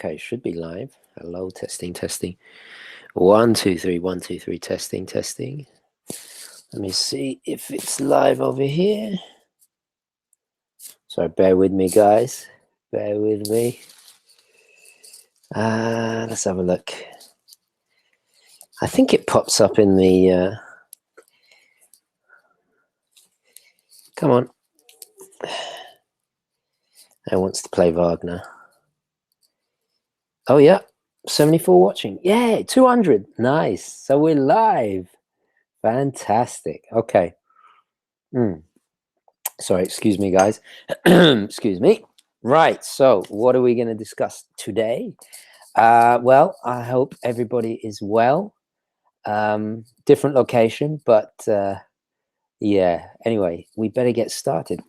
Okay, should be live. Hello, testing, testing. 1, 2, 3, 1, 2, 3, testing, testing. Let me see if it's live over here. Sorry, bear with me, guys. Bear with me. Let's have a look. I think it pops up in the... Come on. I wants to play Wagner. Oh, yeah. 74 watching. Yeah, 200. Nice. So we're live. Fantastic. Okay. Sorry, excuse me, guys. Excuse me. Right. So what are we going to discuss today? Well, I hope everybody is well. Different location, but yeah. Anyway, we better get started.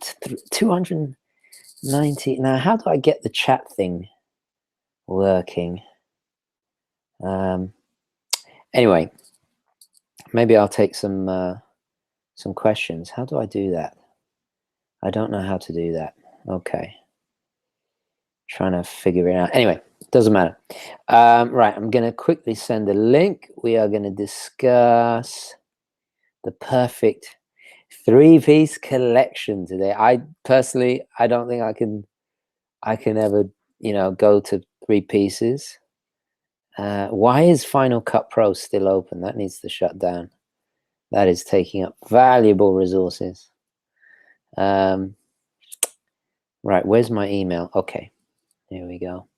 290. Now, how do I get the chat thing working? Anyway, maybe I'll take some questions. How do I do that? I don't know how to do that. Okay. Trying to figure it out. Anyway, doesn't matter. Right, I'm going to quickly send a link. We are going to discuss the perfect three-piece collection today. I personally, I don't think I can ever, go to three pieces. Why is Final Cut Pro still open? That needs to shut down. That is taking up valuable resources. Right, where's my email? Okay, here we go.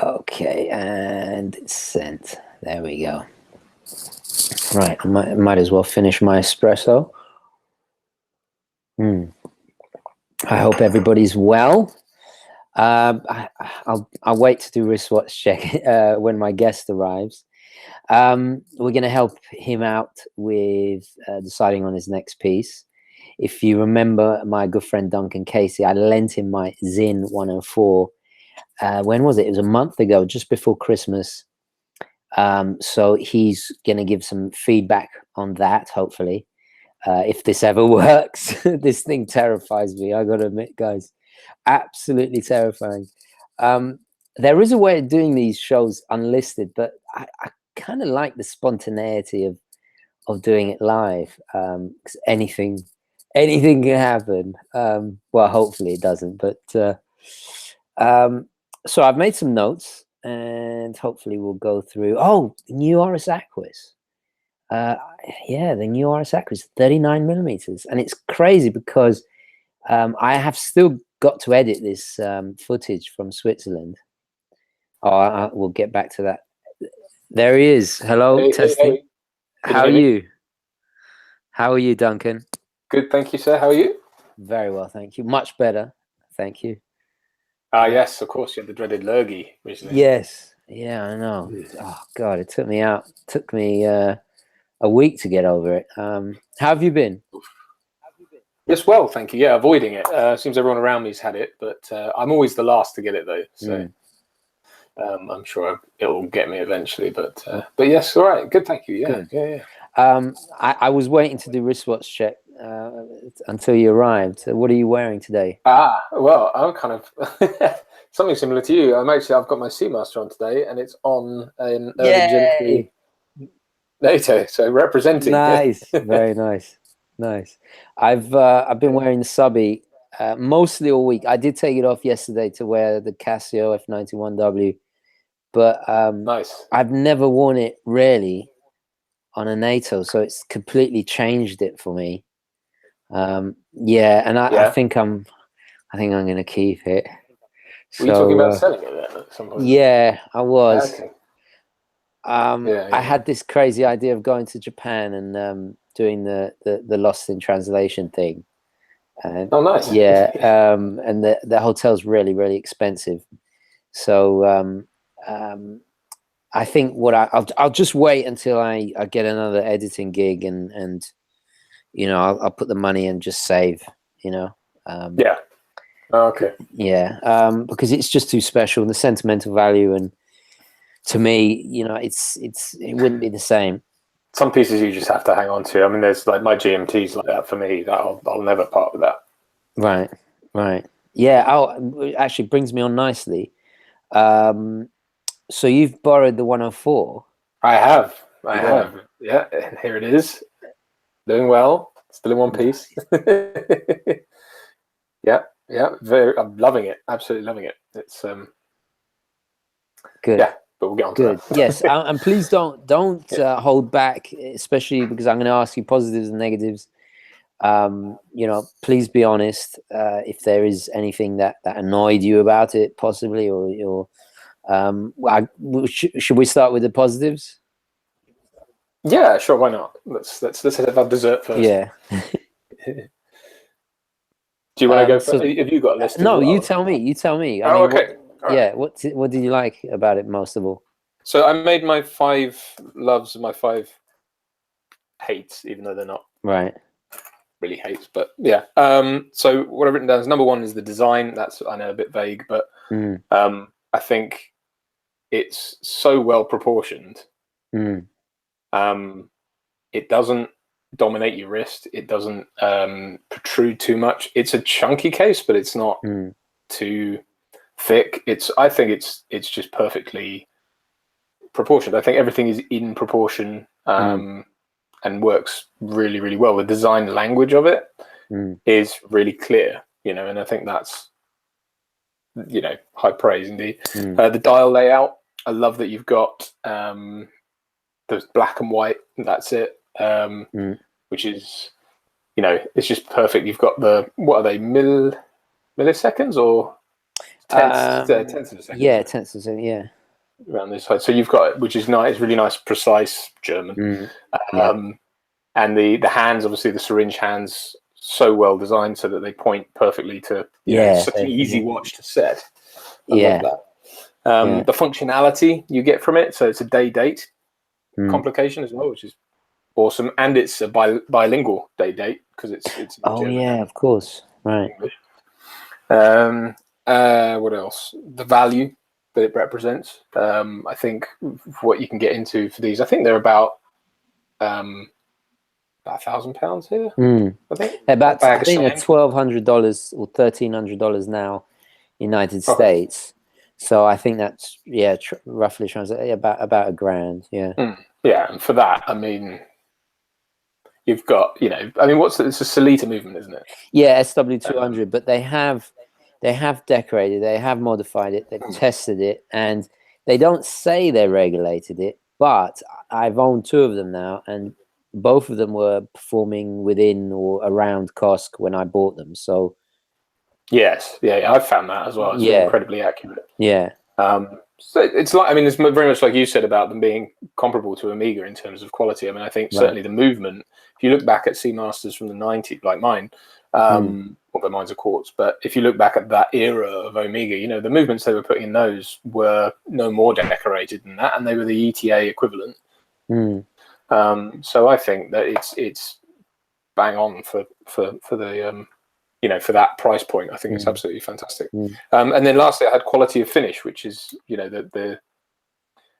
Okay, and it's sent. There we go. Right, I might as well finish my espresso. I hope everybody's well. I'll wait to do wristwatch check when my guest arrives. We're going to help him out with deciding on his next piece. If you remember my good friend Duncan Casey, I lent him my Sinn 104. When was it? It was a month ago, just before Christmas. So he's going to give some feedback on that, hopefully. If this ever works. This thing terrifies me, I got to admit, guys. Absolutely terrifying. There is a way of doing these shows unlisted, but I kind of like the spontaneity of doing it live. 'Cause anything can happen. Well, hopefully it doesn't, but so I've made some notes and hopefully we'll go through. Oh, new RS Aquis. Yeah, the new RS Aquis, 39 millimeters, and it's crazy because I have still got to edit this footage from Switzerland. Oh, we'll get back to that. There he is. Hello, hey, testing. Hey. How are you? How are you, Duncan? Good, thank you, sir. How are you? Very well, thank you. Much better, thank you. Yes, of course. You had the dreaded lurgy recently. Yes, yeah, I know. Oh God, it took me out. Took me a week to get over it. How have you been? Yes, well, thank you. Yeah, avoiding it. Seems everyone around me's had it, but I'm always the last to get it though. So I'm sure it will get me eventually. But yes, all right. Good, thank you. Yeah, Good. yeah. I was waiting to do wristwatch check until you arrived. So what are you wearing today? Well, I'm kind of something similar to you. I've got my Speedmaster on today, and it's on an early gentry NATO, so representing. Nice, very nice, nice. I've been wearing the subby mostly all week. I did take it off yesterday to wear the Casio F91W, but nice. I've never worn it really on a NATO, so it's completely changed it for me. Yeah, and I think I'm going to keep it. Were you talking about selling it then at some point? Yeah, I was. Okay. I had this crazy idea of going to Japan and doing the Lost in Translation thing. Oh, nice. Yeah, and the hotel's really, really expensive. So I think I'll just wait until I get another editing gig and I'll put the money and just save. Yeah. Oh, okay. Yeah, because it's just too special, and the sentimental value, and to me, it wouldn't be the same. some pieces you just have to hang on to. I mean, there's like my GMTs like that for me. That I'll never part with that. Right, right. Yeah, it actually brings me on nicely. So you've borrowed the 104. I have. Yeah, and here it is. Doing well. Still in one piece. Yeah. I'm loving it. Absolutely loving it. It's Good. yeah, but we'll get on to Good. that. Yes, and please don't hold back, especially because I'm going to ask you positives and negatives. Please be honest. If there is anything that annoyed you about it, possibly, or should we start with the positives? Yeah, sure. Why not? Let's have our dessert first. Yeah. Do you want to go first? Have you got a list? No, you tell me. You tell me. I mean, okay. Yeah. What did you like about it most of all? So I made my 5 loves and my 5 hates, even though they're not right. Really hates, but yeah. So what I've written down is number 1 is the design. That's, I know, a bit vague, but I think it's so well proportioned. It doesn't dominate your wrist. It doesn't protrude too much. It's a chunky case, but it's not too thick. I think it's just perfectly proportioned. I think everything is in proportion and works really, really well. The design language of it is really clear, and I think that's, high praise indeed. The dial layout, I love that you've got the black and white, that's it. Which is, it's just perfect. You've got what are they, milliseconds or tenths of a second? Yeah, tenths of a second, yeah. Around this side. So you've got, which is nice, really nice, precise German. And the hands, obviously the syringe hands, so well designed so that they point perfectly to, it's such an easy watch to set. I love that. The functionality you get from it, so it's a day-date complication as well, which is awesome, and it's a bilingual day-date because it's German. Yeah, of course, right. English. What else? The value that it represents. I think what you can get into for these, I think they're about £1,000 here. I think about $1,200 or $1,300 now, United States. So I think that's roughly translated about $1,000. Yeah. Yeah, and for that, I mean, you've got, it's a Solita movement, isn't it? Yeah, SW200, but they have decorated, they have modified it, they've tested it, and they don't say they regulated it, but I've owned 2 of them now, and both of them were performing within or around COSC when I bought them. So yes, I've found that as well. It's incredibly accurate. Yeah. So it's like, it's very much like you said about them being comparable to Omega in terms of quality. I think certainly the movement, if you look back at Seamasters from the 90s, like mine, although mine's a quartz, but if you look back at that era of Omega, the movements they were putting in those were no more decorated than that, and they were the ETA equivalent. So I think that it's bang on for the for that price point. I think it's absolutely fantastic. And then lastly, I had quality of finish, which is the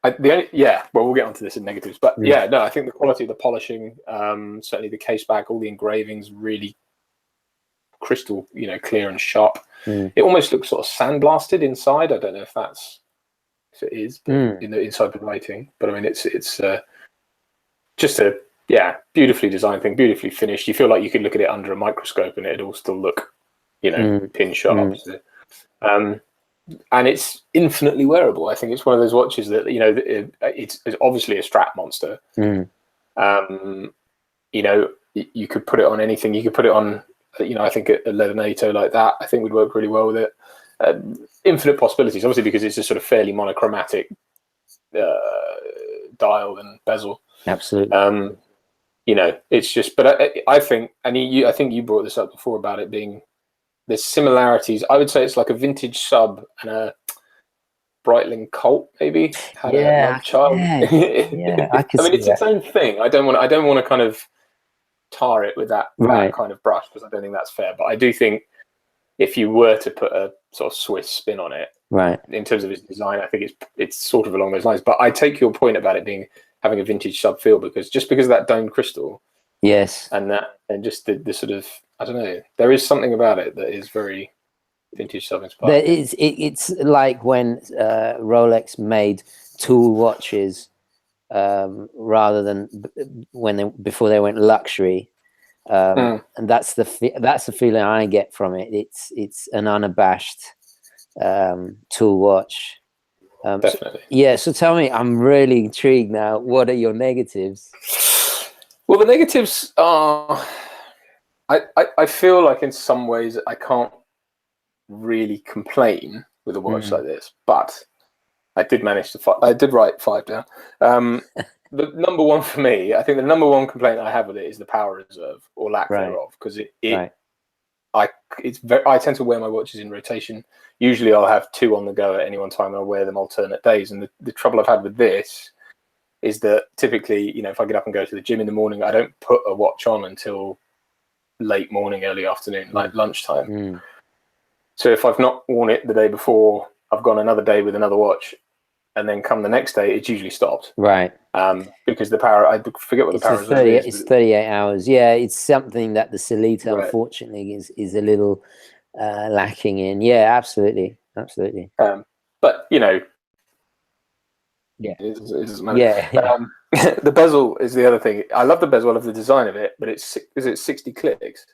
only, well, we'll get onto this in negatives, but I think the quality of the polishing, certainly the case back, all the engravings, really crystal, clear and sharp. It almost looks sort of sandblasted inside. I don't know if it is, but inside the writing. But it's just a beautifully designed thing, beautifully finished. You feel like you could look at it under a microscope and it'd all still look, pin sharp. So, and it's infinitely wearable. I think it's one of those watches that it's obviously a strap monster. You could put it on anything. You could put it on, I think a leather NATO like that, I think would work really well with it. Infinite possibilities, obviously, because it's a sort of fairly monochromatic dial and bezel. Absolutely. It's just, but I think, and I think you brought this up before about it being, there's similarities. I would say it's like a vintage sub and a Breitling Colt maybe had a love child. I could see it's its own thing. I don't want to kind of tar it with that kind of brush, because I don't think that's fair. But I do think if you were to put a sort of Swiss spin on it, right, in terms of its design, I think it's sort of along those lines. But I take your point about it being having a vintage sub feel, because of that domed crystal. Yes. And just the sort of, I don't know, there is something about it that is very vintage sub inspired. There is. It's like when Rolex made tool watches rather than before they went luxury. And that's the feeling I get from it. It's an unabashed tool watch. Definitely. So tell me, I'm really intrigued now. What are your negatives? Well, the negatives are, I feel like in some ways I can't really complain with a watch like this, but I did manage to I did write 5 down. The number one for me, I think the number one complaint I have with it is the power reserve, or lack thereof, because I tend to wear my watches in rotation. Usually I'll have 2 on the go at any one time, and I'll wear them alternate days. And the trouble I've had with this is that typically, you know, if I get up and go to the gym in the morning, I don't put a watch on until late morning, early afternoon, like lunchtime. So if I've not worn it the day before, I've gone another day with another watch, and then come the next day, it's usually stopped. Right. Because the power, I forget what the power reserve is. It's 38 hours. Yeah, it's something that the Solita, unfortunately, is a little lacking in. Yeah, absolutely. Absolutely. But, you know, it doesn't matter. The bezel is the other thing. I love the bezel, I love the design of it, but is it 60 clicks?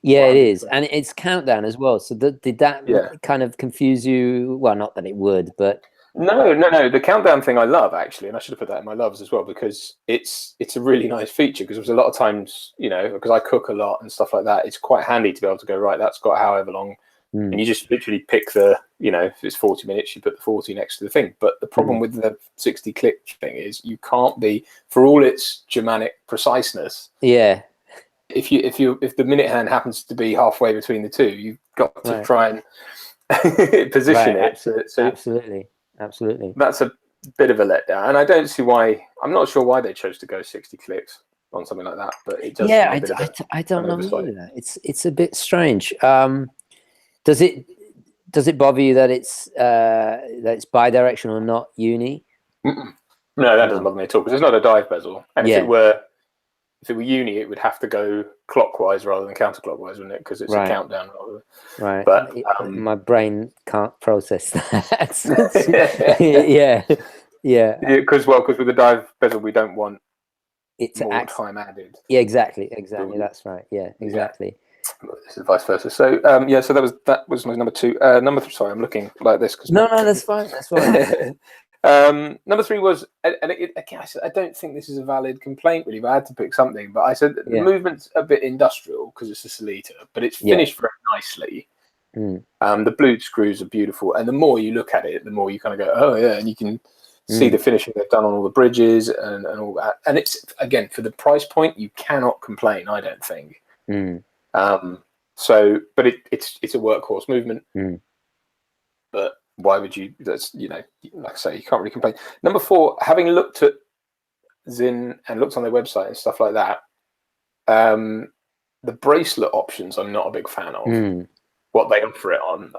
Yeah, it is. And it's countdown as well. So did that kind of confuse you? Well, not that it would, but... No. The countdown thing I love, actually, and I should have put that in my loves as well, because it's a really nice feature, because there's a lot of times, you know, because I cook a lot and stuff like that, it's quite handy to be able to go, right, that's got however long, and you just literally pick the, you know, if it's 40 minutes, you put the 40 next to the thing. But the problem with the 60 click thing is you can't be, for all its Germanic preciseness, if the minute hand happens to be halfway between the two, you've got to try and position it. So absolutely. That's a bit of a letdown, and I don't see why. I'm not sure why they chose to go 60 clicks on something like that, but it does. Yeah, I don't know either. It's a bit strange. Does it bother you that it's bi-directional and not uni? No, that doesn't bother me at all, because it's not a dive bezel, and if it were uni, it would have to go clockwise rather than counterclockwise, wouldn't it? Because it's a countdown. Right. But my brain can't process that. Because with the dive bezel, we don't want it to more time added. Yeah, exactly. That's right. Yeah, exactly. This is vice versa. So so that was my number 2. Number 3. Sorry, I'm looking like this because no, that's fine. That's fine. Number 3 was, and I don't think this is a valid complaint really, but I had to pick something. But I said the movement's a bit industrial because it's a Solita, but it's finished very nicely. The blue screws are beautiful, and the more you look at it, the more you kind of go, oh yeah, and you can see the finishing they've done on all the bridges and all that. And it's, again, for the price point, you cannot complain, I don't think. But it's a workhorse movement. But why would you? That's, you know, like I say, you can't really complain. Number 4, having looked at Sinn and looked on their website and stuff like that, the bracelet options I'm not a big fan of. What they offer it on,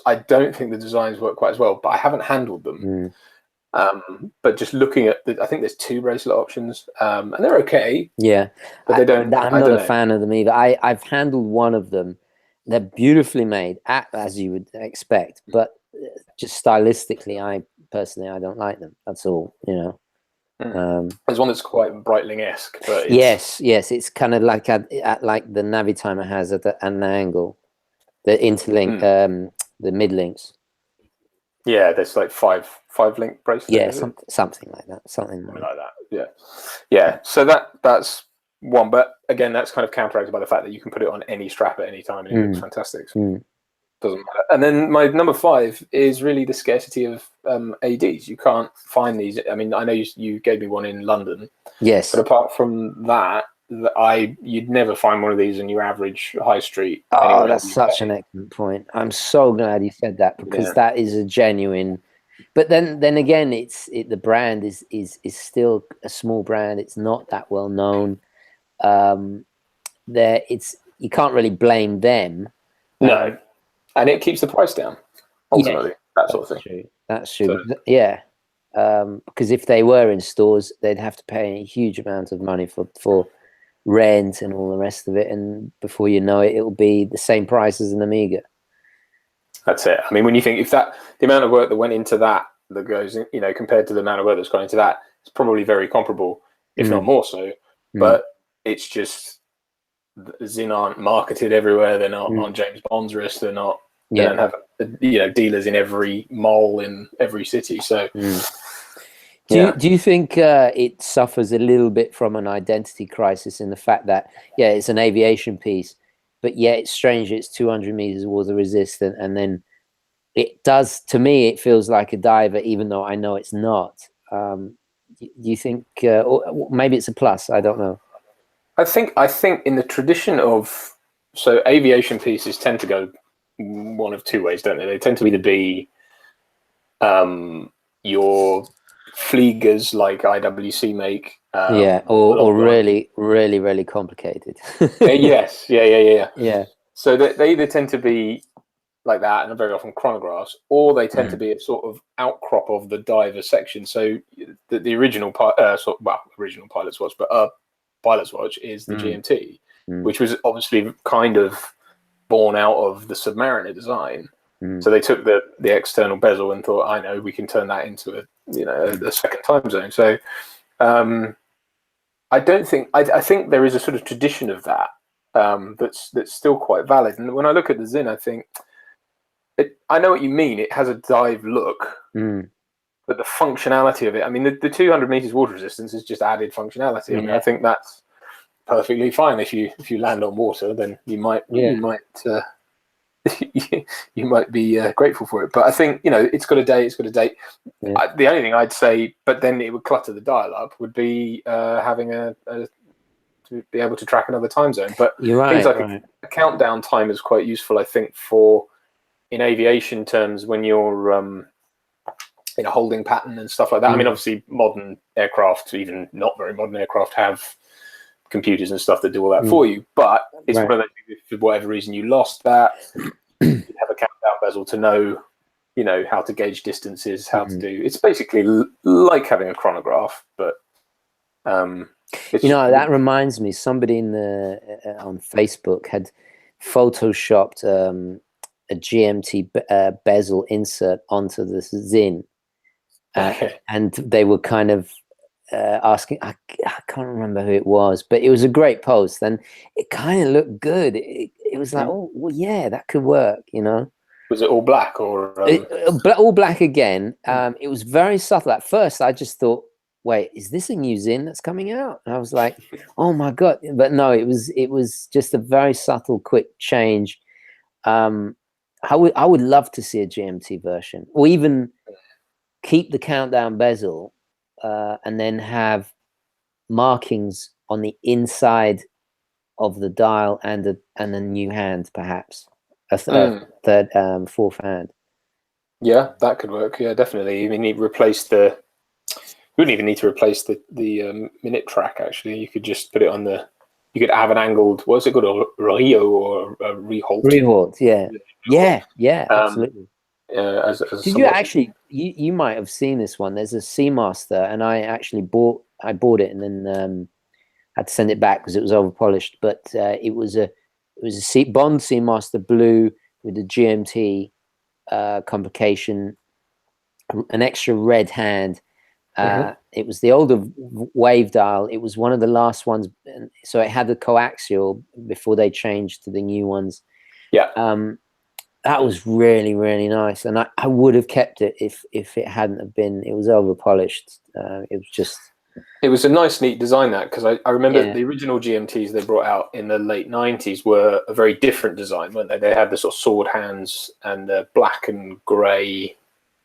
I don't think the designs work quite as well, but I haven't handled them. But just looking at I think there's 2 bracelet options, and they're okay. Yeah, but they don't. I'm not a fan of them either. I've handled one of them. They're beautifully made, as you would expect, but just stylistically, I don't like them. That's all, you know. There's one that's quite Breitling-esque, but yes, it's kind of like at like the Navitimer has at an angle, the interlink, the mid links. Yeah, there's like five link bracelets. Yeah, something like that. Something like that. Yeah. So that's one, but again, that's kind of counteracted by the fact that you can put it on any strap at any time, and it looks fantastic. So doesn't matter. And then my number 5 is really the scarcity of ADs. You can't find these. I mean, I know you gave me one in London. Yes. But apart from that, you'd never find one of these in your average high street. Oh, that's such an excellent point. I'm so glad you said that, because that is a genuine. But then again, the brand is still a small brand. It's not that well known. You can't really blame them. No, and it keeps the price down. Ultimately, that sort of thing. That's true. Yeah. because if they were in stores, they'd have to pay a huge amount of money for rent and all the rest of it, and before you know it, it'll be the same price as an Amiga. That's it. I mean, when you think if that the amount of work that went into that goes in, compared to the amount of work that's gone into that, it's probably very comparable, if not more so. But it's just Zinn aren't marketed everywhere. They're not on James Bond's wrist. They're not. They don't have dealers in every mall in every city. So. Do you think it suffers a little bit from an identity crisis in the fact that, it's an aviation piece, but it's strange, it's 200 meters water resistant, and then it does, to me, it feels like a diver, even though I know it's not. Do you think, or maybe it's a plus, I don't know. I think in the tradition of, so aviation pieces tend to go one of two ways, don't they? They tend to either be your Fliegers like IWC make, or really, really, really complicated. Yes, yeah. So they either tend to be like that, and are very often chronographs, or they tend to be a sort of outcrop of the diver section. So the original original pilot's watch, but pilot's watch is the GMT, which was obviously kind of born out of the Submariner design. So they took the external bezel and thought, I know, we can turn that into a second time zone. So I think there is a sort of tradition of that that's still quite valid. And when I look at the Zinn, I think I know what you mean. It has a dive look, but the functionality of it, I mean, the 200 meters water resistance is just added functionality. I mean, I think that's perfectly fine. If you land on water, then you might you might be grateful for it. But I think, it's got a date. The only thing I'd say, but then it would clutter the dial up, would be having to be able to track another time zone. But things like a countdown time is quite useful, I think, for in aviation terms when you're in a holding pattern and stuff like that. I mean, obviously modern aircraft, even not very modern aircraft, have computers and stuff that do all that for you, but it's one of those things, if for whatever reason you lost that, you have a countdown bezel to know how to gauge distances, how to do. It's basically like having a chronograph, but that reminds me, somebody on Facebook had photoshopped a GMT bezel insert onto the Zinn, and they were kind of asking, I can't remember who it was, but it was a great post, and it kind of looked good. It was like, oh, well, yeah, that could work, Was it all black or all black again? It was very subtle. At first, I just thought, wait, is this a new Zinn that's coming out? And I was like, oh my god! But no, it was just a very subtle, quick change. I would love to see a GMT version, or even keep the countdown bezel. And then have markings on the inside of the dial and a new hand, perhaps a third, fourth hand. Yeah, that could work. Yeah, definitely. You need to replace you wouldn't even need to replace the minute track. Actually, you could just put it on the. You could have an angled. What's it called? A Rio or a Rehalt? Rehalt. Yeah, absolutely. Did you actually? You might have seen this one. There's a Seamaster, and I actually bought it, and then had to send it back because it was over polished. But it was a Bond Seamaster blue with a GMT complication, an extra red hand. It was the older wave dial. It was one of the last ones, so it had the coaxial before they changed to the new ones. Yeah. That was really, really nice, and I would have kept it if it hadn't have been. It was over polished. It was a nice, neat design, that, because I remember the original GMTs they brought out in the late 90s were a very different design, weren't they? They had the sort of sword hands and the black and grey.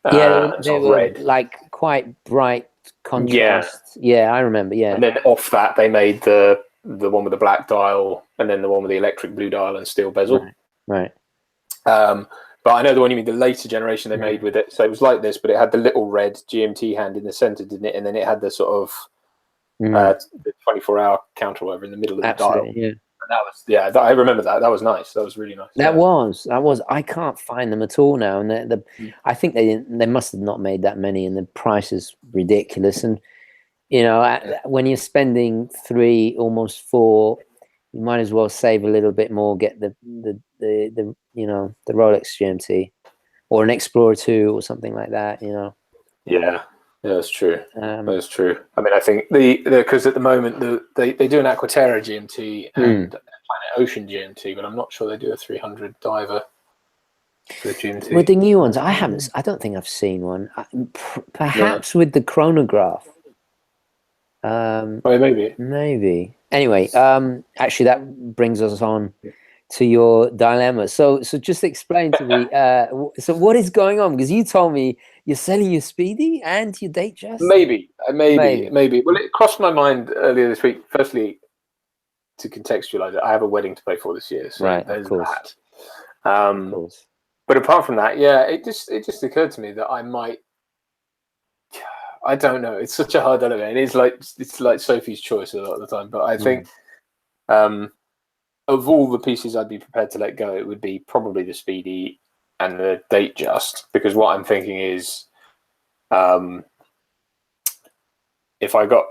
They were red, like quite bright contrast. Yeah, I remember. Yeah, and then off that they made the one with the black dial, and then the one with the electric blue dial and steel bezel. Right. But I know the one you mean, the later generation they made with it. So it was like this, but it had the little red GMT hand in the center, didn't it? And then it had the sort of the 24-hour counter or whatever in the middle of the dial. Yeah. That was, yeah, I remember that. That was nice. That was really nice. That was. I can't find them at all now, and I think they must have not made that many, and the price is ridiculous. And you know, when you're spending 3, almost 4, you might as well save a little bit more. Get the you know, the Rolex GMT or an Explorer 2 or something like that. You know. Yeah, that's true. That's true. I mean, I think because at the moment they do an Aquaterra GMT and a Planet Ocean GMT, but I'm not sure they do a 300 diver for the GMT. With the new ones, I don't think I've seen one. Perhaps with the chronograph. Maybe. Anyway, actually, that brings us on to your dilemma. So just explain to me. So what is going on? Because you told me you're selling your Speedy and your DateJust. Maybe. Well, it crossed my mind earlier this week. Firstly, to contextualize it, I have a wedding to pay for this year, so right, there's of course. that. Of course. But apart from that, yeah, it just occurred to me that I might. I don't know. It's such a hard element. It's like Sophie's Choice a lot of the time. But I think of all the pieces I'd be prepared to let go, it would be probably the Speedy and the DateJust, because what I'm thinking is, if I got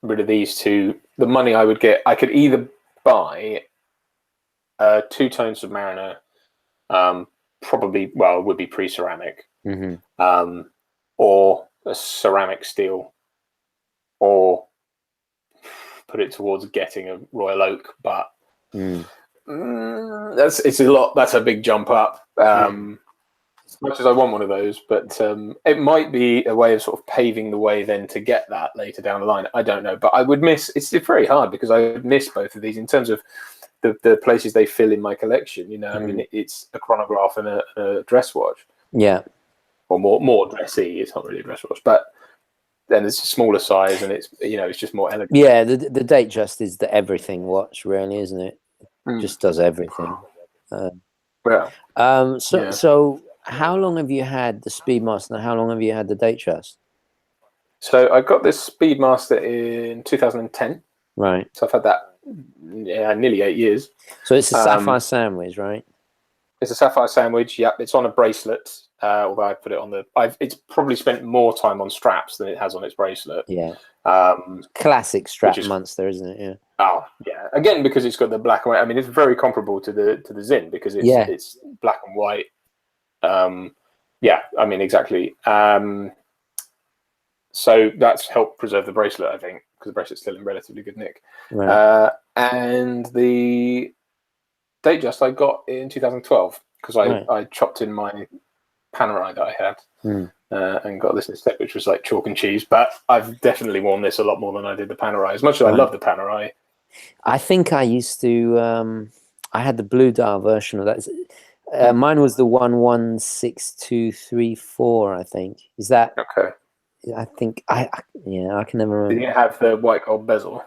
rid of these two, the money I would get, I could either buy a 2-tone Submariner, probably, well, it would be pre-ceramic, or a ceramic steel, or put it towards getting a Royal Oak, but it's a lot. That's a big jump up. As much as I want one of those, but it might be a way of sort of paving the way then to get that later down the line. I don't know, but I would miss. It's very hard because I would miss both of these in terms of the places they fill in my collection. You know, I mean, it's a chronograph and a dress watch. Yeah. Or more dressy. It's not really a dress watch, but then it's a smaller size, and it's, you know, it's just more elegant. Yeah, the DateJust is the everything watch, really, isn't it? Just does everything. So how long have you had the Speedmaster, and how long have you had the DateJust? So I got this Speedmaster in 2010. Right. So I've had that, nearly 8 years. So it's a sapphire sandwich, right? It's a sapphire sandwich. Yep, it's on a bracelet. Although I put it on it's probably spent more time on straps than it has on its bracelet. Yeah. Classic strap monster, isn't it? Yeah. Oh yeah. Again, because it's got the black and white. I mean, it's very comparable to the Sinn because it's black and white. Yeah. I mean, exactly. So that's helped preserve the bracelet, I think, because the bracelet's still in relatively good nick. Right. And the DateJust I got in 2012 because I chopped in my Panerai that I had and got this instead, which was like chalk and cheese. But I've definitely worn this a lot more than I did the Panerai. As much as I love the Panerai, I think I used to. I had the blue dial version of that. Mine was the 116234. I think is that okay. I think I can never remember. Did you have the white gold bezel?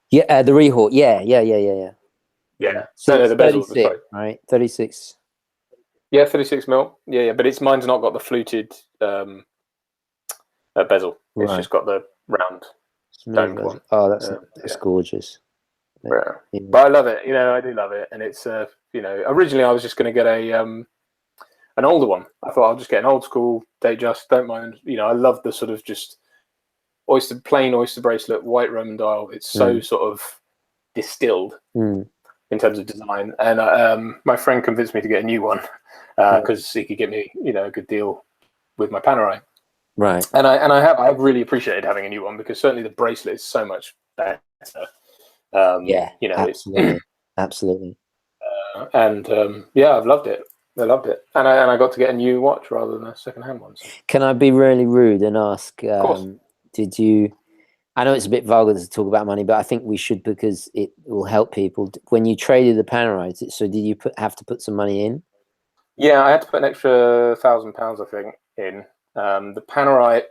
Yeah, the Rehawk. Yeah. So no, the bezel, 36, right? 36. Yeah, 36 mil. Yeah, but mine's not got the fluted bezel. It's just got the round domed one. Oh, that's gorgeous. Yeah. But I love it. You know, I do love it, and it's you know, originally I was just going to get an older one. I thought I'll just get an old school DateJust. Don't mind. You know, I love the sort of just plain oyster bracelet, white Roman dial. It's so sort of distilled in terms of design. And my friend convinced me to get a new one because he could get me, you know, a good deal with my Panerai. Right. And I've really appreciated having a new one because certainly the bracelet is so much better. You know, absolutely. Yeah, I've loved it. I loved it, and I got to get a new watch rather than a second-hand one. So. Can I be really rude and ask? Did you? I know it's a bit vulgar to talk about money, but I think we should because it will help people. When you traded the Panerai, so did you have to put some money in? Yeah, I had to put an extra £1,000, I think, in. The Panerai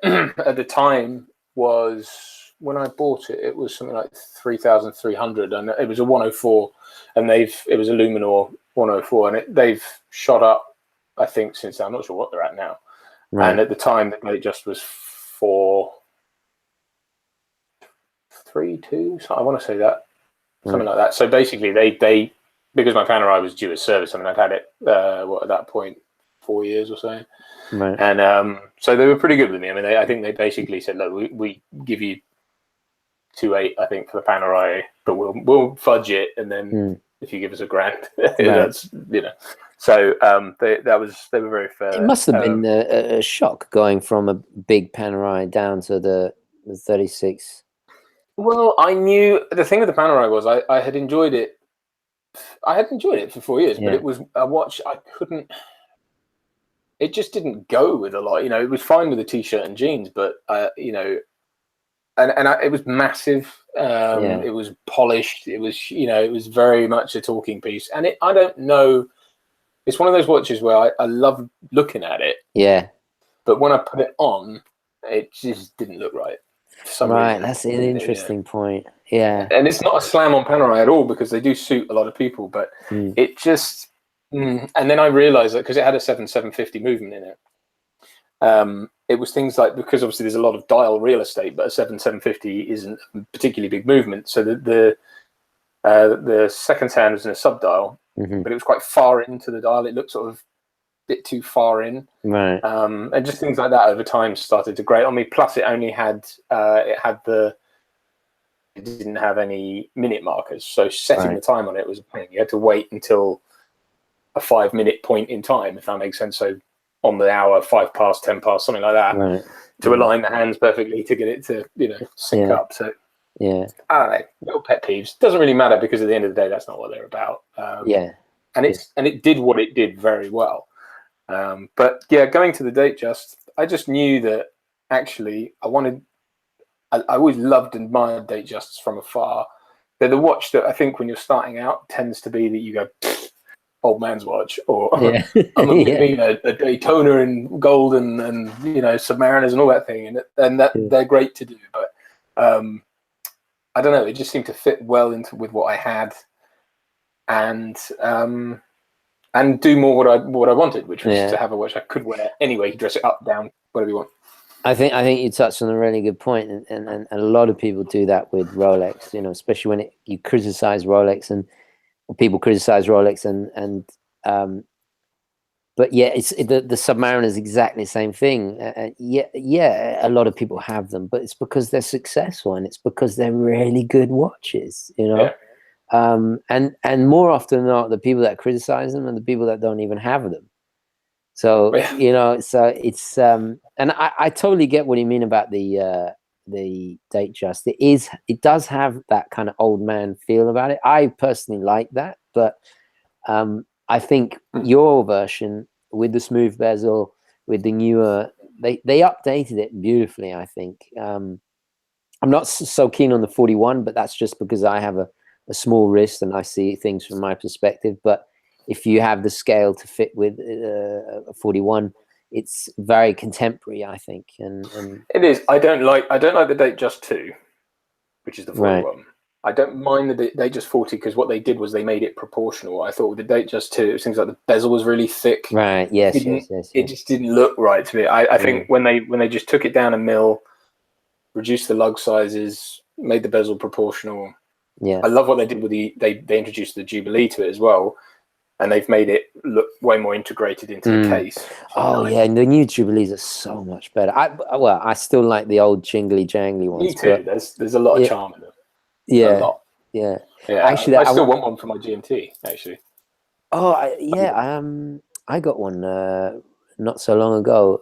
at the time was, when I bought it, it was something like 3,300, and it was a 104, and it was a Luminor 104, and they've shot up, I think, since then. I'm not sure what they're at now. Right. And at the time, the DateJust was 432, so I want to say that. something like that. So basically, they because my Panerai was due a service. I mean, I'd had it at that point 4 years or so, right. and so they were pretty good with me. I mean, I think they basically said, look, we give you 2.8, I think, for the Panerai, but we'll fudge it, and then if you give us $1,000, that's So they were very fair. It must have been a shock going from a big Panerai down to the 36. Well, I knew the thing with the Panerai was I had enjoyed it. I had enjoyed it for 4 years, but it was a watch I couldn't. It just didn't go with a lot. It was fine with a t-shirt and jeans, but it was massive. It was polished. It was it was very much a talking piece. And I don't know. It's one of those watches where I love looking at it. Yeah. But when I put it on, it just didn't look right. For some reason. That's an interesting point. Yeah. And it's not a slam on Panerai at all, because they do suit a lot of people, but it just. And then I realized that because it had a 750 movement in it. It was things like, because obviously there's a lot of dial real estate, but a 750 isn't a particularly big movement. So the second hand was in a sub-dial, but it was quite far into the dial. It looked sort of a bit too far in. Right. And just things like that over time started to grate on me. Plus it only had, it didn't have any minute markers. So setting the time on it was a pain. You had to wait until a 5-minute point in time, if that makes sense. So on the hour, 5 past, 10 past, something like that, to align the hands perfectly to get it to, sync up. So I don't know, little pet peeves. Doesn't really matter, because at the end of the day, that's not what they're about. And it did what it did very well. But yeah, going to the DateJust, I just knew that actually I always loved and admired DateJusts from afar. They're the watch that I think when you're starting out tends to be that you go, old man's watch, or I'm going to be a Daytona in gold and Submariners and all that thing, and that they're great to do, but I don't know, it just seemed to fit well with what I had, and do more what I wanted, which was to have a watch I could wear anyway. You can dress it up, down, whatever you want. I think you touched on a really good point, and a lot of people do that with Rolex, especially when you criticize Rolex, and people criticize Rolex, but it's the Submariner is exactly the same thing. A lot of people have them, but it's because they're successful, and it's because they're really good watches, and more often than not, the people that criticize them are the people that don't even have them. So it's and I totally get what you mean about the DateJust. It does have that kind of old man feel about it. I personally like that, but I think your version with the smooth bezel, with the newer, they updated it beautifully. I think I'm not so keen on the 41, but that's just because I have a small wrist and I see things from my perspective. But if you have the scale to fit with a 41, it's very contemporary, I think. And it is. I don't like the DateJust 2, which is the 41. I don't mind the DateJust 40, because what they did was they made it proportional. I thought with the DateJust 2, it seems like the bezel was really thick. Right. Yes. It just didn't look right to me. I think when they just took it down a mil, reduced the lug sizes, made the bezel proportional. Yeah. I love what they did with they introduced the Jubilee to it as well. And they've made it look way more integrated into the case. Oh, yeah. And the new Jubilees are so much better. I still like the old jingly jangly ones. Me too. There's a lot of charm in them. Yeah. A lot. Yeah. Actually, I still want one for my GMT, actually. Oh, I got one not so long ago.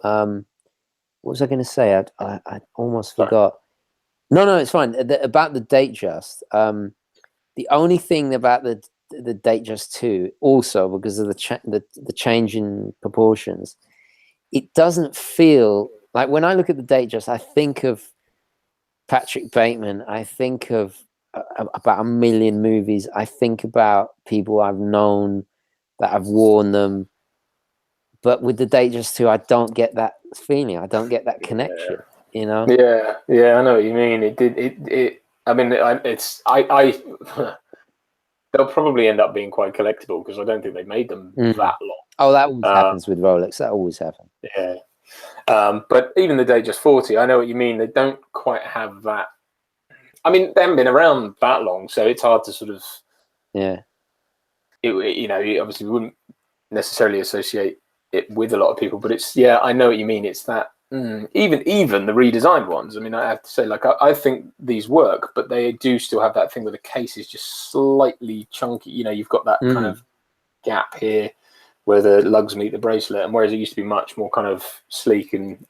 What was I going to say? I almost forgot. No, it's fine. About the DateJust. The only thing about the DateJust 2, also because of the change in proportions, it doesn't feel like, when I look at the DateJust, I think of Patrick Bateman, I think of about a million movies, I think about people I've known that have worn them, but with the DateJust 2, I don't get that feeling, I don't get that connection. I know what you mean. They'll probably end up being quite collectible, because I don't think they made them that long. Oh, that always happens with Rolex. That always happens. Yeah. But even the DateJust 40, I know what you mean. They don't quite have that. I mean, they haven't been around that long, so it's hard to sort of, Yeah. you know, obviously we wouldn't necessarily associate it with a lot of people, but it's, yeah, I know what you mean. It's that even the redesigned ones. I mean, I have to say, like, I think these work, but they do still have that thing where the case is just slightly chunky. You know, you've got that kind of gap here where the lugs meet the bracelet, and whereas it used to be much more kind of sleek and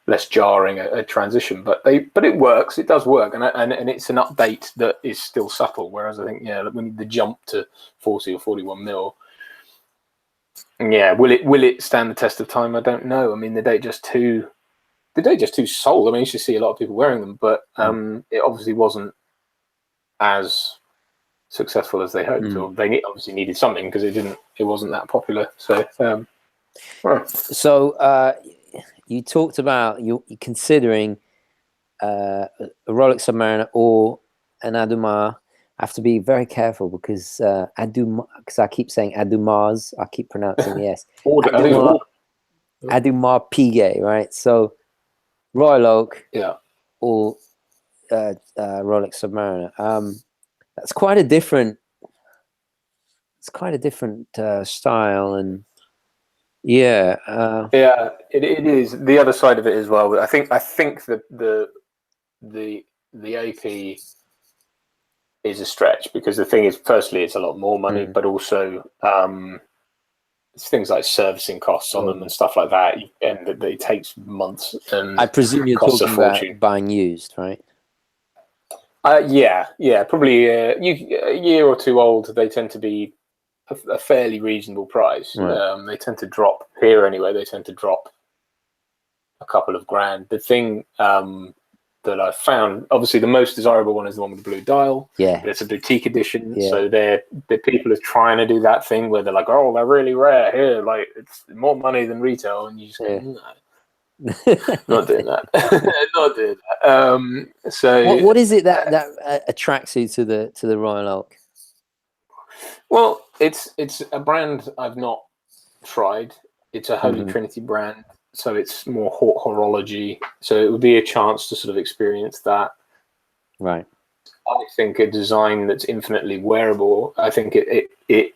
less jarring a transition, but it works. It does work, and it's an update that is still subtle. Whereas I think, yeah, we need the jump to 40 or 41 mil. Yeah, will it stand the test of time? I don't know. I mean, the DateJust 2 sold. I mean, you should see a lot of people wearing them, but it obviously wasn't as successful as they hoped, or they obviously needed something because it wasn't that popular. So, so you talked about you considering a Rolex Submariner or an Audemars. I have to be very careful because because I keep saying Audemars, I keep pronouncing the S. Audemars Piguet, right? So Royal Oak, yeah, or Rolex Submariner. That's quite a different. It's quite a different style, and yeah, yeah, it is the other side of it as well. I think the AP is a stretch because the thing is, firstly, it's a lot more money, but also it's things like servicing costs on them and stuff like that, and it takes months. And I presume you're talking about buying used, right? Yeah, probably a year or two old. They tend to be a fairly reasonable price. Right. They tend to drop here anyway. They tend to drop a couple of grand. The thing that I found, obviously, the most desirable one is the one with the blue dial. Yeah, but it's a boutique edition, so the people are trying to do that thing where they're like, "Oh, they're really rare here. Like, it's more money than retail," and you just go, "No, not doing that, not doing that." So, what is it that attracts you to the Royal Oak? Well, it's a brand I've not tried. It's a Holy Trinity brand, so it's more horology. So it would be a chance to sort of experience that. Right. I think a design that's infinitely wearable. I think it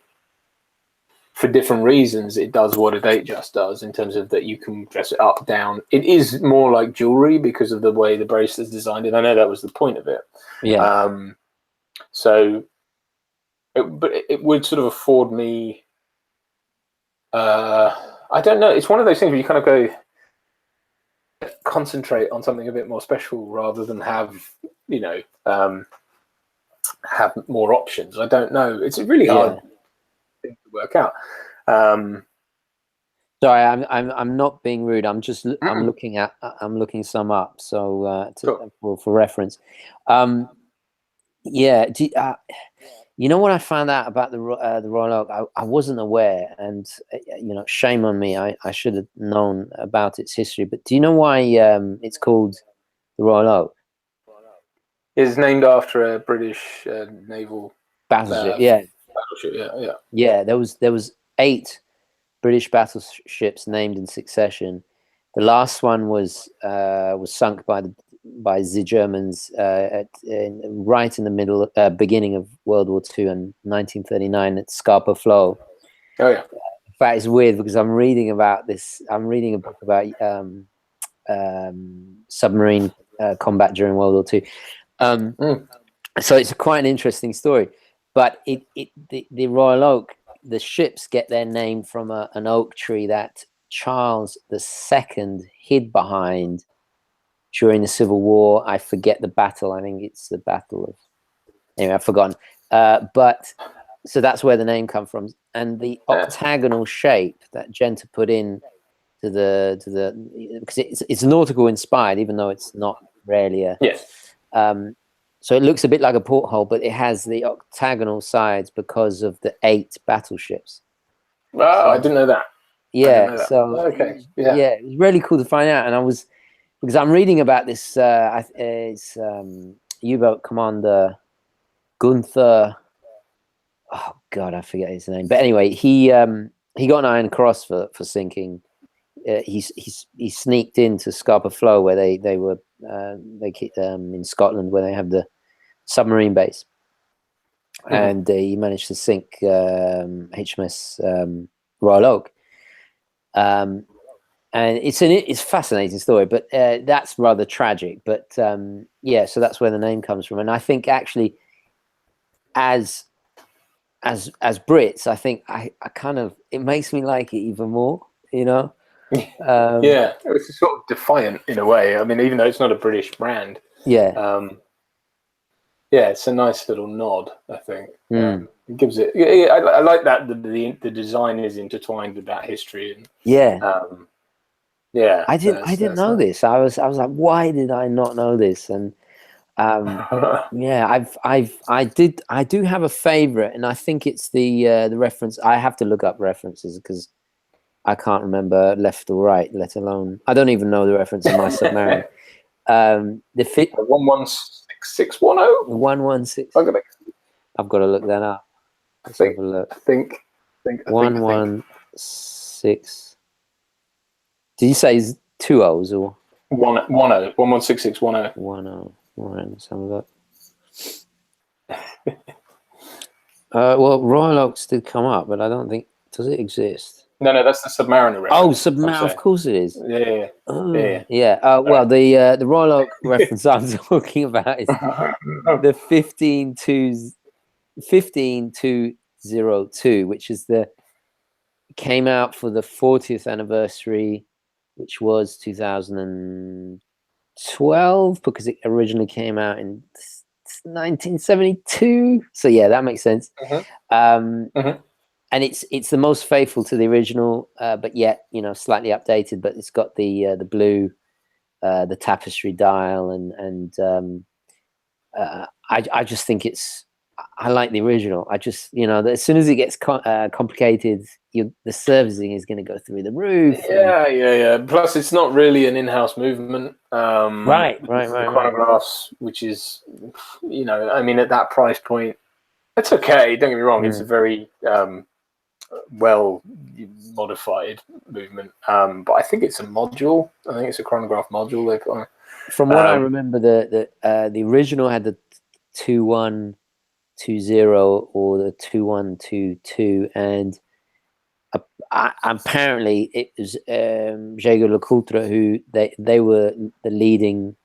for different reasons it does what a DateJust does in terms of that you can dress it up, down. It is more like jewelry because of the way the bracelet's designed, and I know that was the point of it. Yeah. So. But it would sort of afford me. I don't know. It's one of those things where you kind of go concentrate on something a bit more special rather than have have more options. I don't know. It's a really hard thing to work out. Sorry, I'm not being rude. I'm just I'm looking some up for reference. Yeah. You know what I found out about the Royal Oak? I wasn't aware, and shame on me. I should have known about its history. But do you know why it's called the Royal Oak? It's named after a British naval battleship. Battleship. Yeah. There was 8 British battleships named in succession. The last one was sunk by the Germans right in the middle, beginning of World War II in 1939 at Scapa Flow. Oh yeah. In fact, it's weird because I'm reading about this. I'm reading a book about submarine combat during World War II. So it's quite an interesting story. But the Royal Oak, the ships get their name from an oak tree that Charles II hid behind during the Civil War. I forget the battle. I think it's the Battle of... Anyway, I've forgotten. But so that's where the name comes from. And the octagonal shape that Genta put in to the because it's nautical inspired, even though it's not really a... Yes. So it looks a bit like a porthole, but it has the octagonal sides because of the 8 battleships. Wow, I didn't know that. Yeah. So okay. Yeah, it was really cool to find out. And I was... because I'm reading about this, it's U-boat commander Gunther. Oh God, I forget his name. But anyway, he got an Iron Cross for sinking he sneaked into Scapa Flow where they were in Scotland where they have the submarine base, and he managed to sink HMS Royal Oak. And it's a fascinating story, but that's rather tragic. But yeah, so that's where the name comes from. And I think actually, as Brits, I think I kind of, it makes me like it even more, you know. Yeah, it's sort of defiant in a way. I mean, even though it's not a British brand. Yeah. Yeah, it's a nice little nod, I think. It gives it. I like that the design is intertwined with that history. And, yeah. Yeah, I didn't know this. I was like, why did I not know this? And yeah, I do have a favorite, and I think it's the reference. I have to look up references because I can't remember left or right, let alone I don't even know the reference in my Submariner. The 116610. 116. I've got to look that up. I think 116. Did you say 2 O's or 116610? 10. Right, let's have a look. Well, Royal Oaks did come up, but I don't think, does it exist? No, that's the Submariner reference. Oh, Submariner, of course it is. Yeah. Oh, yeah. Well, the Royal Oak reference I'm talking about is the 15202, which is came out for the 40th anniversary, which was 2012, because it originally came out in 1972. So yeah, that makes sense. And it's the most faithful to the original, but yet, you know, slightly updated. But it's got the blue, the tapestry dial, and I just think I like the original. I just, you know, as soon as it gets complicated, the servicing is going to go through the roof. Yeah. Plus, it's not really an in-house movement. Right. Chronographs, which is, you know, I mean, at that price point, it's okay. Don't get me wrong; it's a very well modified movement. But I think it's a module. I think it's a chronograph module they've got. From what I remember, the original had the 2120 or the 2122, and apparently it was Jaeger LeCoultre who they were the leading.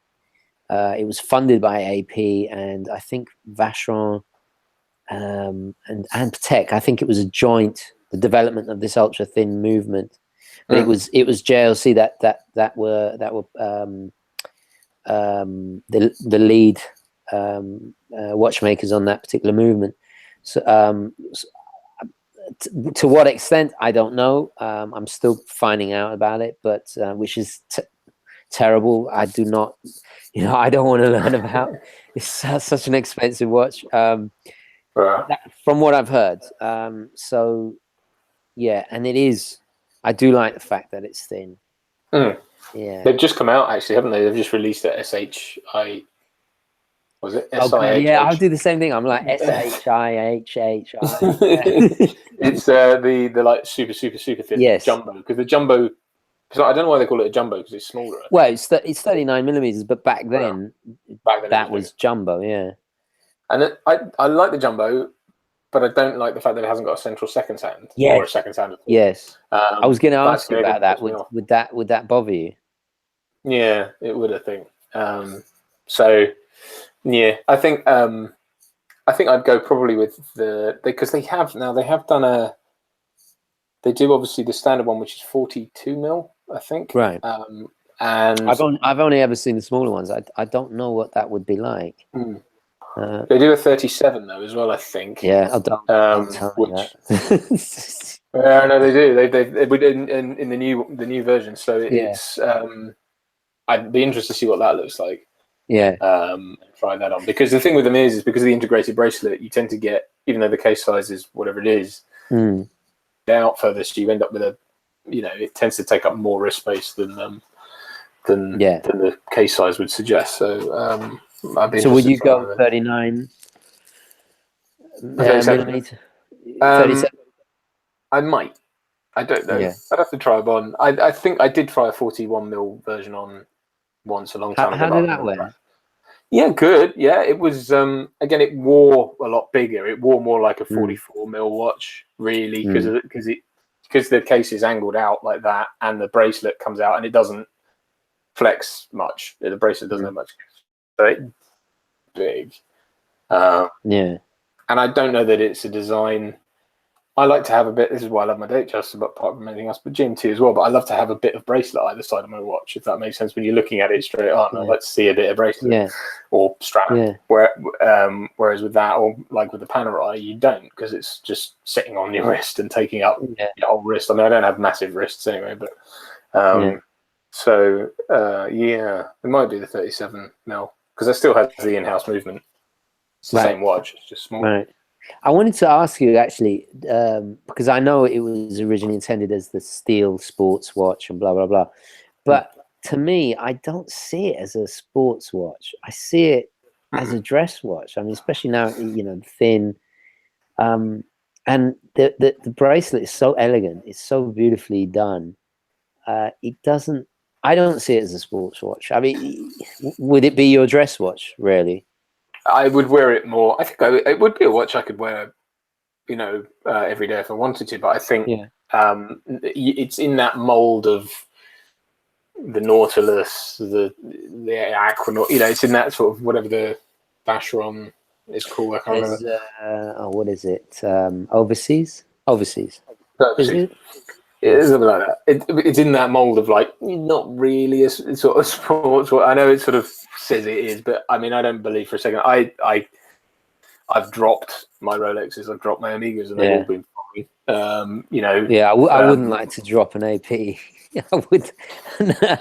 It was funded by AP, and I think Vacheron and Patek. I think it was a joint, the development of this ultra thin movement. But it was JLC that were the lead watchmakers on that particular movement. So to what extent, I don't know. I'm still finding out about it, but which is terrible. I do not, you know, I don't want to learn about. It's such an expensive watch. From what I've heard. So yeah, and it is. I do like the fact that it's thin. Yeah, they've just come out actually, haven't they? They've just released it. SHI. Was it? Okay, yeah, I'll do the same thing. I'm like SHIHHI. It's the like super thin jumbo, because the jumbo. So I don't know why they call it a jumbo, because it's smaller. Well, it's 39 millimeters, but back then that was jumbo. Yeah, and I like the jumbo, but I don't like the fact that it hasn't got a central second hand or a second hand at all. Yes, I was going to ask you about that. Would that bother you? Yeah, it would, I think. So yeah, I think I'd go probably with because they have done they do obviously the standard one, which is 42 mil, I think. Right. And I've only ever seen the smaller ones. I don't know what that would be like. They do a 37 though as well, I think. Yeah, don't tell me that. No, they do. They in the new version. So it's I'd be interested to see what that looks like. Yeah. Try that on, because the thing with them is because of the integrated bracelet, you tend to get, even though the case size is whatever it is, out further, so you end up with it tends to take up more wrist space than the case size would suggest. So I'd be. So would you go 39 millimeter? 37. I might. I don't know. Yeah. I'd have to try them on. I think I did try a 41mm version on once a long time ago. How did that wear? Yeah, good. Yeah, it was. Again, it wore a lot bigger. It wore more like a 44mm watch, really, because the case is angled out like that, and the bracelet comes out, and it doesn't flex much. The bracelet doesn't have much, so it's big. Yeah. And I don't know that it's a design. I like to have a bit. This is why I love my DateJust, but apart from anything else, but GMT as well. But I love to have a bit of bracelet either side of my watch, if that makes sense. When you're looking at it straight on, I like to see a bit of bracelet or strap. Yeah. Whereas with that, or like with the Panerai, you don't, because it's just sitting on your wrist and taking up your whole wrist. I mean, I don't have massive wrists anyway, but so it might be the 37mm because it still has the in-house movement. It's the same watch, it's just smaller. Right. I wanted to ask you actually, because I know it was originally intended as the steel sports watch and blah, blah, blah. But to me, I don't see it as a sports watch. I see it as a dress watch. I mean, especially now, you know, thin. And the bracelet is so elegant. It's so beautifully done. It doesn't, I don't see it as a sports watch. I mean, would it be your dress watch, really? I would wear it more. I think it would be a watch I could wear, you know, every day if I wanted to. But I think it's in that mold of the Nautilus, the Aquanaut. You know, it's in that sort of whatever the Vacheron is called. I can't remember. What is it? Overseas. Is it? Yeah, something like that. It's in that mold of like not really a sort of sports. I know it sort of says it is, but I mean, I don't believe for a second. I've dropped my Rolexes, I've dropped my Omegas, and they've all been fine. You know. Yeah, I wouldn't like to drop an AP. I would. I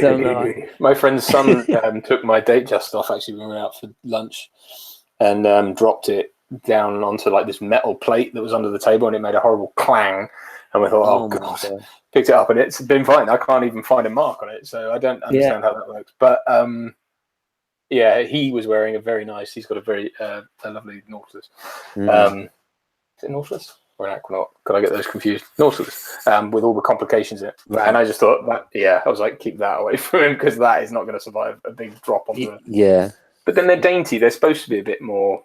don't know. My friend's son took my DateJust off actually when we were out for lunch, and dropped it down onto like this metal plate that was under the table, and it made a horrible clang. And we thought, oh god, picked it up, and it's been fine. I can't even find a mark on it, so I don't understand how that works. But yeah, he was wearing a very nice. He's got a very a lovely Nautilus. Is it Nautilus or an Aquanaut? Could I get those confused? Nautilus, with all the complications in it. Right. And I just thought that, I was like, keep that away from him, because that is not going to survive a big drop on the. Yeah. But then they're dainty. They're supposed to be a bit more.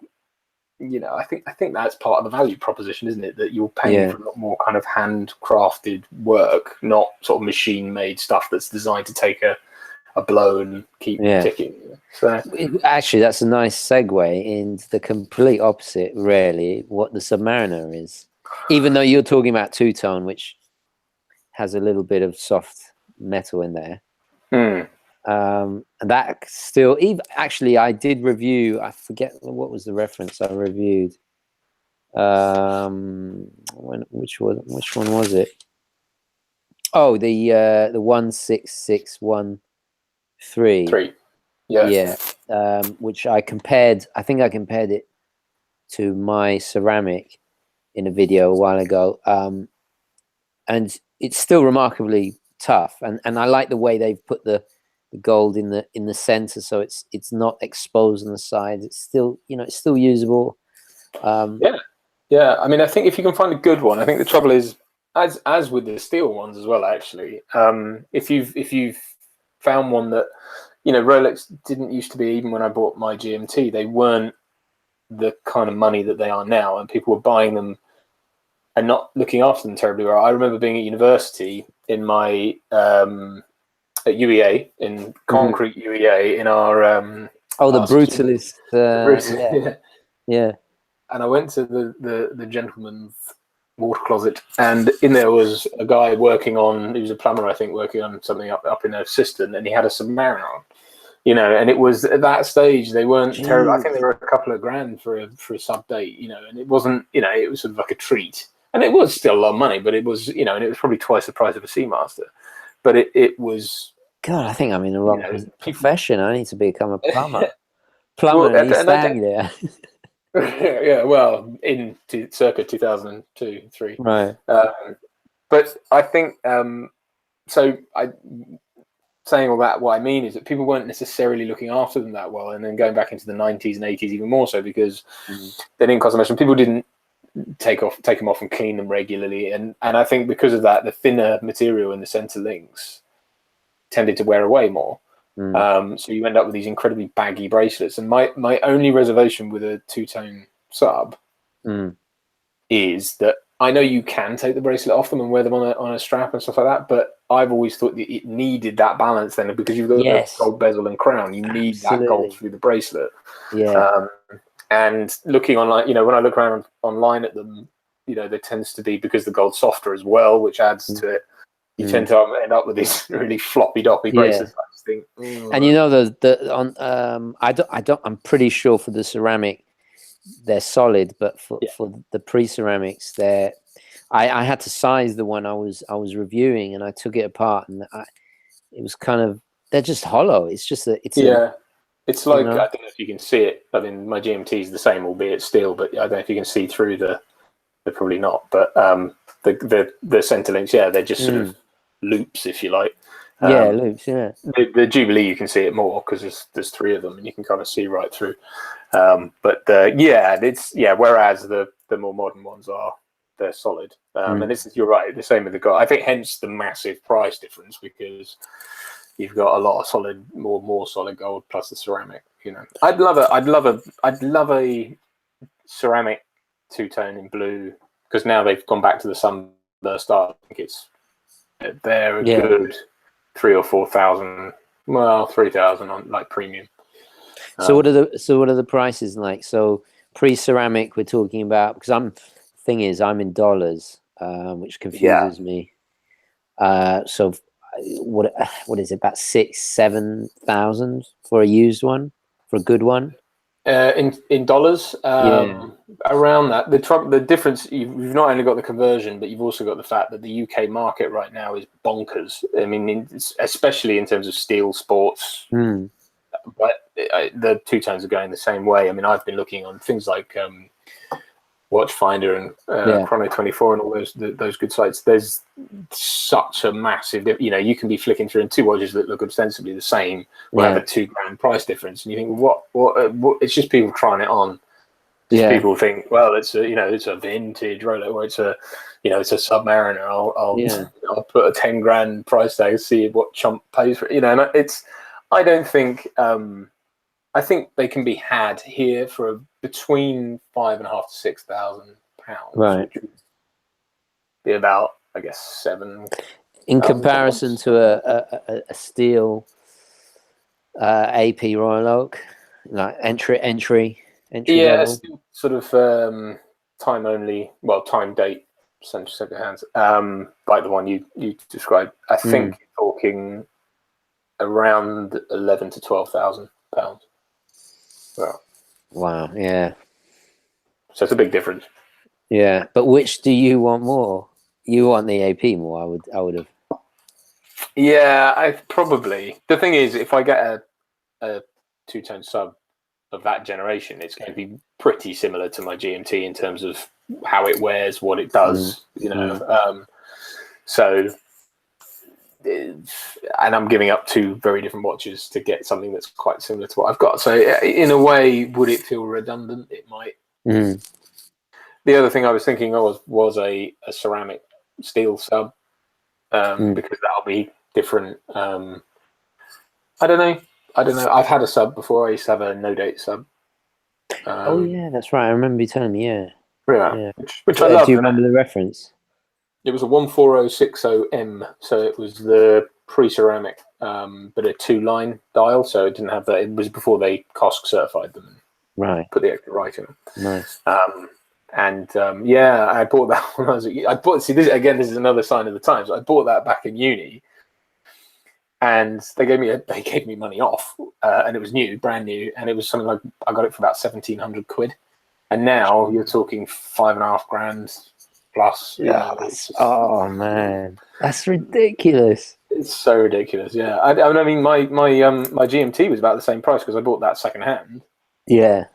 You know, I think that's part of the value proposition, isn't it? That you're paying for a lot more kind of handcrafted work, not sort of machine-made stuff that's designed to take a blow and keep ticking. So actually, that's a nice segue into the complete opposite, really, what the Submariner is. Even though you're talking about two-tone, which has a little bit of soft metal in there. And that still, even actually, I did review. I forget what was the reference I reviewed. Which one was it? Oh, the 16613. Yeah. Which I compared. I think I compared it to my ceramic in a video a while ago. And it's still remarkably tough. And I like the way they've put the gold in the center, so it's not exposed on the sides. It's still, you know, it's still usable. I mean, I think if you can find a good one, I think the trouble is, as with the steel ones as well, actually, if you've found one that, you know, Rolex didn't used to be, even when I bought my GMT, they weren't the kind of money that they are now, and people were buying them and not looking after them terribly well. I remember being at university in my at UEA, in concrete UEA, in our the Brutalist. Yeah. And I went to the gentleman's water closet, and in there was a guy working on. He was a plumber, I think, working on something up in a cistern, and he had a Submariner on. You know, and it was at that stage they weren't terrible. I think they were a couple of grand for a sub date. You know, and it wasn't. You know, it was sort of like a treat, and it was still a lot of money, but it was, you know, and it was probably twice the price of a Seamaster. But it was. God, I think I'm in the wrong profession. I need to become a plumber. Plumber in East Anglia. Yeah, well, in circa 2002, 3. Right. But I think saying all that, what I mean is that people weren't necessarily looking after them that well, and then going back into the 90s and 80s even more so, because they didn't cost so much, and people didn't take them off and clean them regularly. And I think because of that, the thinner material in the center links tended to wear away more. So you end up with these incredibly baggy bracelets. And my only reservation with a two-tone sub is that I know you can take the bracelet off them and wear them on a strap and stuff like that, but I've always thought that it needed that balance then, because you've got the gold bezel and crown, you need that gold through the bracelet. And looking online, when I look around online at them, there tends to be, because the gold's softer as well, which adds to it, you tend to end up with these really floppy doppy bracelets. I just think, and I'm pretty sure for the ceramic they're solid, but for the pre-ceramics, I had to size the one I was reviewing, and I took it apart, and it was kind of, they're just hollow. It's just it's like, I don't know if you can see it. I mean, my GMT is the same, albeit steel, but I don't know if you can see through they're probably not. But the center links, they're just sort of loops, if you like. Loops. The Jubilee, you can see it more because there's three of them, and you can kind of see right through. Whereas the more modern ones they're solid. And you're right, the same with the gold. I think hence the massive price difference, because you've got a lot of solid, more solid gold plus the ceramic. I'd love a ceramic two-tone in blue, because now they've gone back to the sunburst art. I think they're a good 3,000 or 4,000, 3,000 on like premium. So what are the prices like? So pre-ceramic we're talking about, because I'm in dollars, which confuses me. So what is it, about 6,000-7,000 for a used one, for a good one? In dollars, around that. The difference, you've not only got the conversion, but you've also got the fact that the UK market right now is bonkers. I mean, especially in terms of steel sports. But the two tones are going the same way. I mean, I've been looking on things like Watchfinder and Chrono 24 and all those good sites. There's such a massive, you can be flicking through, and two watches that look ostensibly the same will have a $2,000 price difference, and you think, what? It's just people trying it on. People think, well, it's a vintage Rolex, or it's a Submariner. I'll put a $10,000 price tag, see what chump pays for it. And I don't think. I think they can be had here for between £5,500 to £6,000. Right. Which would be about, I guess, $7,000. In comparison to a steel AP Royal Oak, like entry level. Still sort of time only, time date, second hands, like the one you described. I think you're talking around £11,000 to £12,000. Wow, yeah. So it's a big difference. Yeah, but which do you want more? You want the AP more? I would have. Yeah, I probably. The thing is, if I get a two-tone sub of that generation, it's going to be pretty similar to my GMT in terms of how it wears, what it does. So. And I'm giving up two very different watches to get something that's quite similar to what I've got. So in a way, would it feel redundant? It might. The other thing I was thinking of was a ceramic steel sub, because that'll be different. I don't know. I've had a sub before. I used to have a no date sub. Oh yeah, that's right. I remember you telling me. Yeah. Which I love. Do you remember the reference? It was a 14060M, so it was the pre-ceramic, but a 2-line dial, so it didn't have that. It was before they COSC certified them, right? Put the extra right in them. Nice. I bought that when I was. This is another sign of the times. I bought that back in uni, and they gave me money off, and it was brand new, and it was something like I got it for about £1,700, and now you're talking $5,500. Plus, oh man, that's ridiculous. It's so ridiculous. Yeah, I mean, my GMT was about the same price because I bought that second hand. Yeah.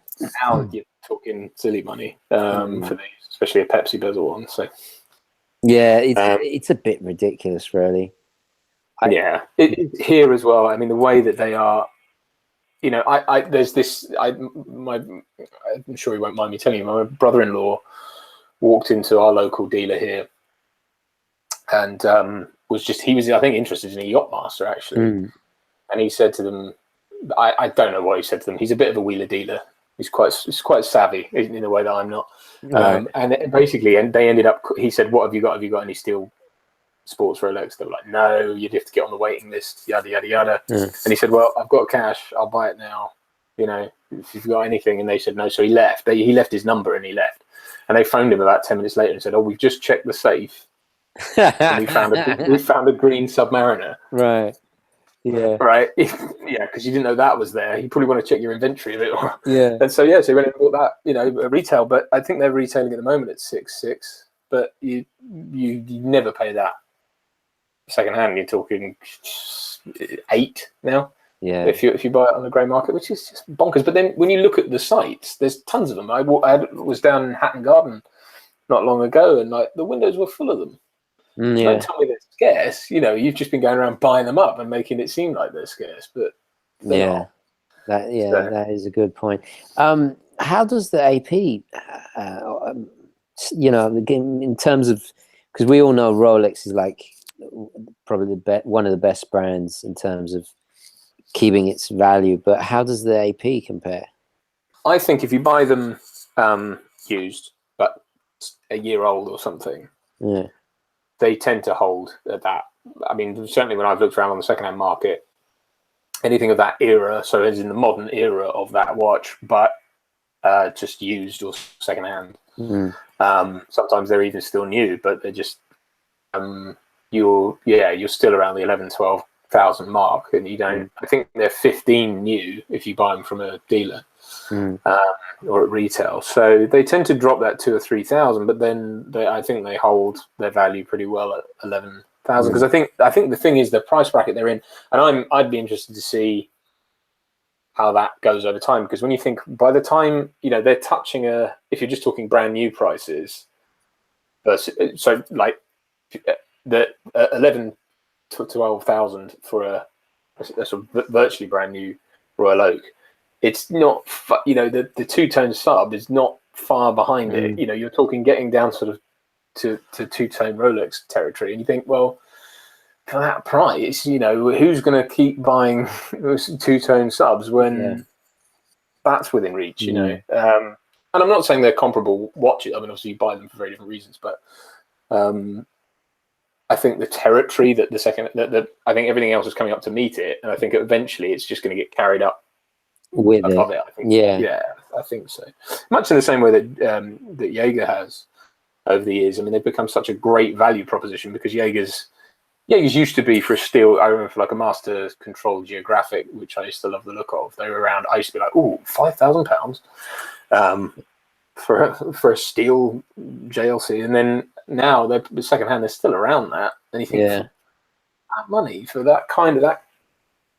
Now you're talking silly money for these, especially a Pepsi bezel one. So. Yeah, it's a bit ridiculous, really. Here as well. I mean, the way that they are. There's this. I'm sure he won't mind me telling you. My brother-in-law walked into our local dealer here, and he was I think interested in a Yachtmaster actually, and he said to them, I don't know what he said to them. He's a bit of a wheeler dealer. He's quite savvy in a way that I'm not. Right. And basically, they ended up. He said, "What have you got? Have you got any steel sports Rolex?" They were like, "No, you'd have to get on the waiting list." Yada yada yada. And he said, "Well, I've got cash. I'll buy it now. You know, if you've got anything." And they said no. So he left. He left his number and he left. And they phoned him about 10 minutes later and said, "Oh, we've just checked the safe and we found a green Submariner." Right. Yeah. Right. Yeah, because you didn't know that was there. You probably want to check your inventory a bit more. Yeah. And so he went and bought that, at retail. But I think they're retailing at the moment at 6.6. But you never pay that secondhand. You're talking 8 now. Yeah. If you buy it on the grey market, which is just bonkers. But then when you look at the sites, there's tons of them. I was down in Hatton Garden not long ago, and like the windows were full of them. Yeah. Don't tell me they're scarce. You've just been going around buying them up and making it seem like they're scarce, but they're not. That is a good point. How does the AP, in terms of, because we all know Rolex is like probably one of the best brands in terms of keeping its value, but how does the AP compare? I think if you buy them used, but a year old or something, they tend to hold at that. I mean, certainly when I've looked around on the secondhand market, anything of that era, so as in the modern era of that watch, but just used or secondhand. Sometimes they're even still new, but they're just you're still around the 11,000-12,000 mark, and you don't. I think they're 15 new if you buy them from a dealer. Or at retail, so they tend to drop that 2,000 or 3,000, but then I think they hold their value pretty well at 11,000, because I think the thing is the price bracket they're in, and I'd be interested to see how that goes over time, because when you think by the time they're touching if you're just talking brand new prices, versus, so like the 11 to 12,000 for a sort of virtually brand new Royal Oak. It's not, the two-tone sub is not far behind it. You're talking getting down sort of to two-tone Rolex territory, and you think, well, for that price, who's going to keep buying those two-tone subs when that's within reach? And I'm not saying they're comparable watches. I mean, obviously you buy them for very different reasons, but I think the territory that I think everything else is coming up to meet it, and I think eventually it's just going to get carried up with above it. I think. Yeah, I think so. Much in the same way that Jaeger has over the years. I mean, they've become such a great value proposition because Jaeger's used to be for a steel. I remember for like a Master Control Geographic, which I used to love the look of. They were around. I used to be like, "Ooh, £5,000 for a steel JLC," and then now they're secondhand. They're still around that, and you think that money for that kind of that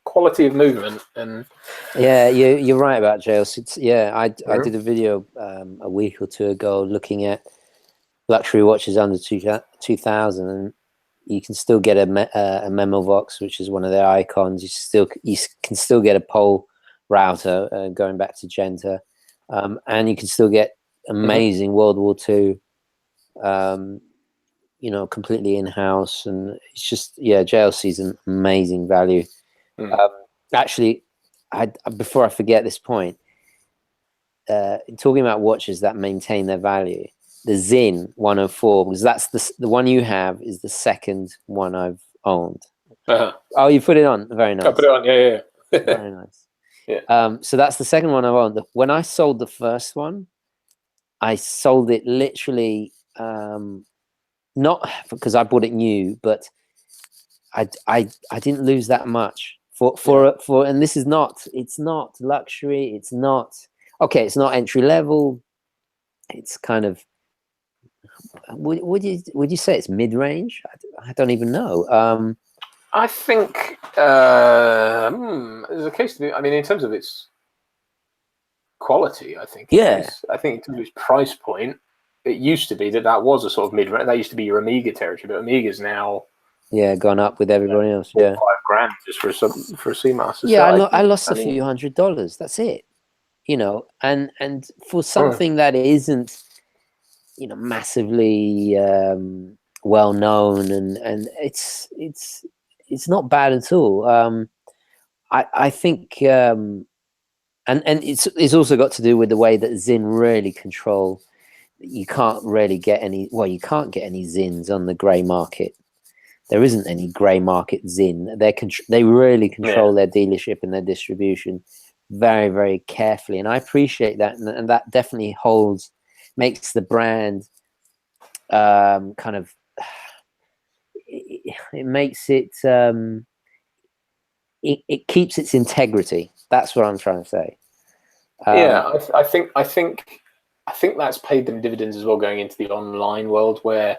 quality of movement. And you're right about JLC. I did a video a week or two ago looking at luxury watches under 2,000, and you can still get a Memovox, which is one of their icons. You can still get a pole router going back to Genta, and you can still get amazing World War II completely in-house, and it's just JLC is an amazing value. Actually, before I forget this point, talking about watches that maintain their value, the Sinn 104, because that's the one you have is the second one I've owned. Oh, you put it on. Very nice. I put it on. Yeah. Very nice. So that's the second one I've owned. When I sold the first one, I sold it literally not because I bought it new, but I didn't lose that much for and this is it's not luxury, it's not entry level, it's kind of would you say it's mid-range? I don't even know. I think there's a case to be, I mean, in terms of its quality, I think I think in terms of its price point, it used to be that was a sort of mid-range. That used to be your Omega territory, but Omega's now gone up with everybody else. $5,000 just for a Seamaster. I lost a few $100. That's it. And for something that isn't massively well known, and it's not bad at all. I think, and it's also got to do with the way that Sinn really control. You can't really get any. Well, you can't get any Sinns on the grey market. There isn't any grey market Sinn. They really control their dealership and their distribution very, very carefully, and I appreciate that, and that definitely makes the brand kind of, it makes it, it keeps its integrity. That's what I'm trying to say. I think that's paid them dividends as well going into the online world, where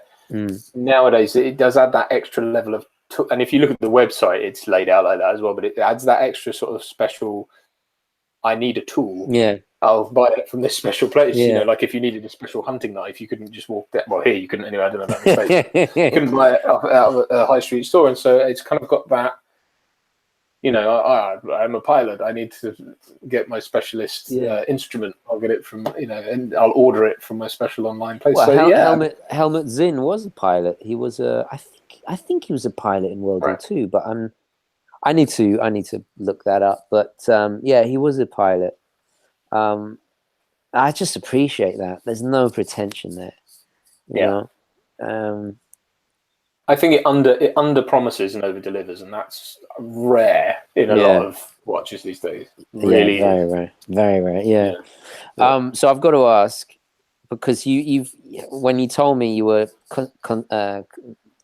nowadays it does add that extra level of, and if you look at the website, it's laid out like that as well, but it adds that extra sort of special, I need a tool. Yeah. I'll buy it from this special place. Yeah. Like if you needed a special hunting knife, you couldn't just walk that. Well, here you couldn't anyway. I don't know about the States. You couldn't buy it out of a high street store, and so it's kind of got that. I'm a pilot. I need to get my specialist instrument. I'll get it from and I'll order it from my special online place. Well, so Helmut Sinn was a pilot. He was I think he was a pilot in World War II, but I need to look that up. But he was a pilot. I just appreciate that. There's no pretension there. You know? I think it under promises and over delivers, and that's rare in a lot of watches these days. Really, very rare. Yeah. So I've got to ask, because you've when you told me you were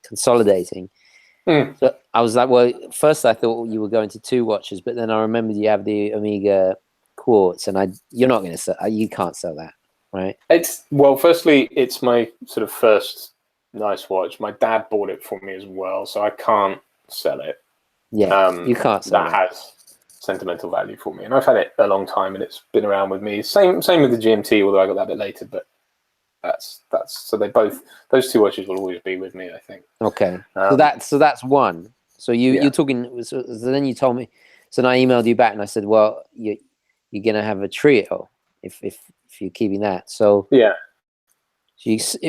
consolidating, so I was like, well, first I thought you were going to 2 watches, but then I remembered you have the Omega Quartz, and you're not going to sell. You can't sell that, right? Firstly, it's my sort of first nice watch. My dad bought it for me as well, so I can't sell it. Yeah, you can't sell that. Has sentimental value for me, and I've had it a long time, and it's been around with me. Same with the GMT, although I got that a bit later. But that's so those 2 watches will always be with me, I think. Okay, so that's one. So you're talking. So then you told me. So then I emailed you back, and I said, well, you're gonna have a trio if you're keeping that. So yeah.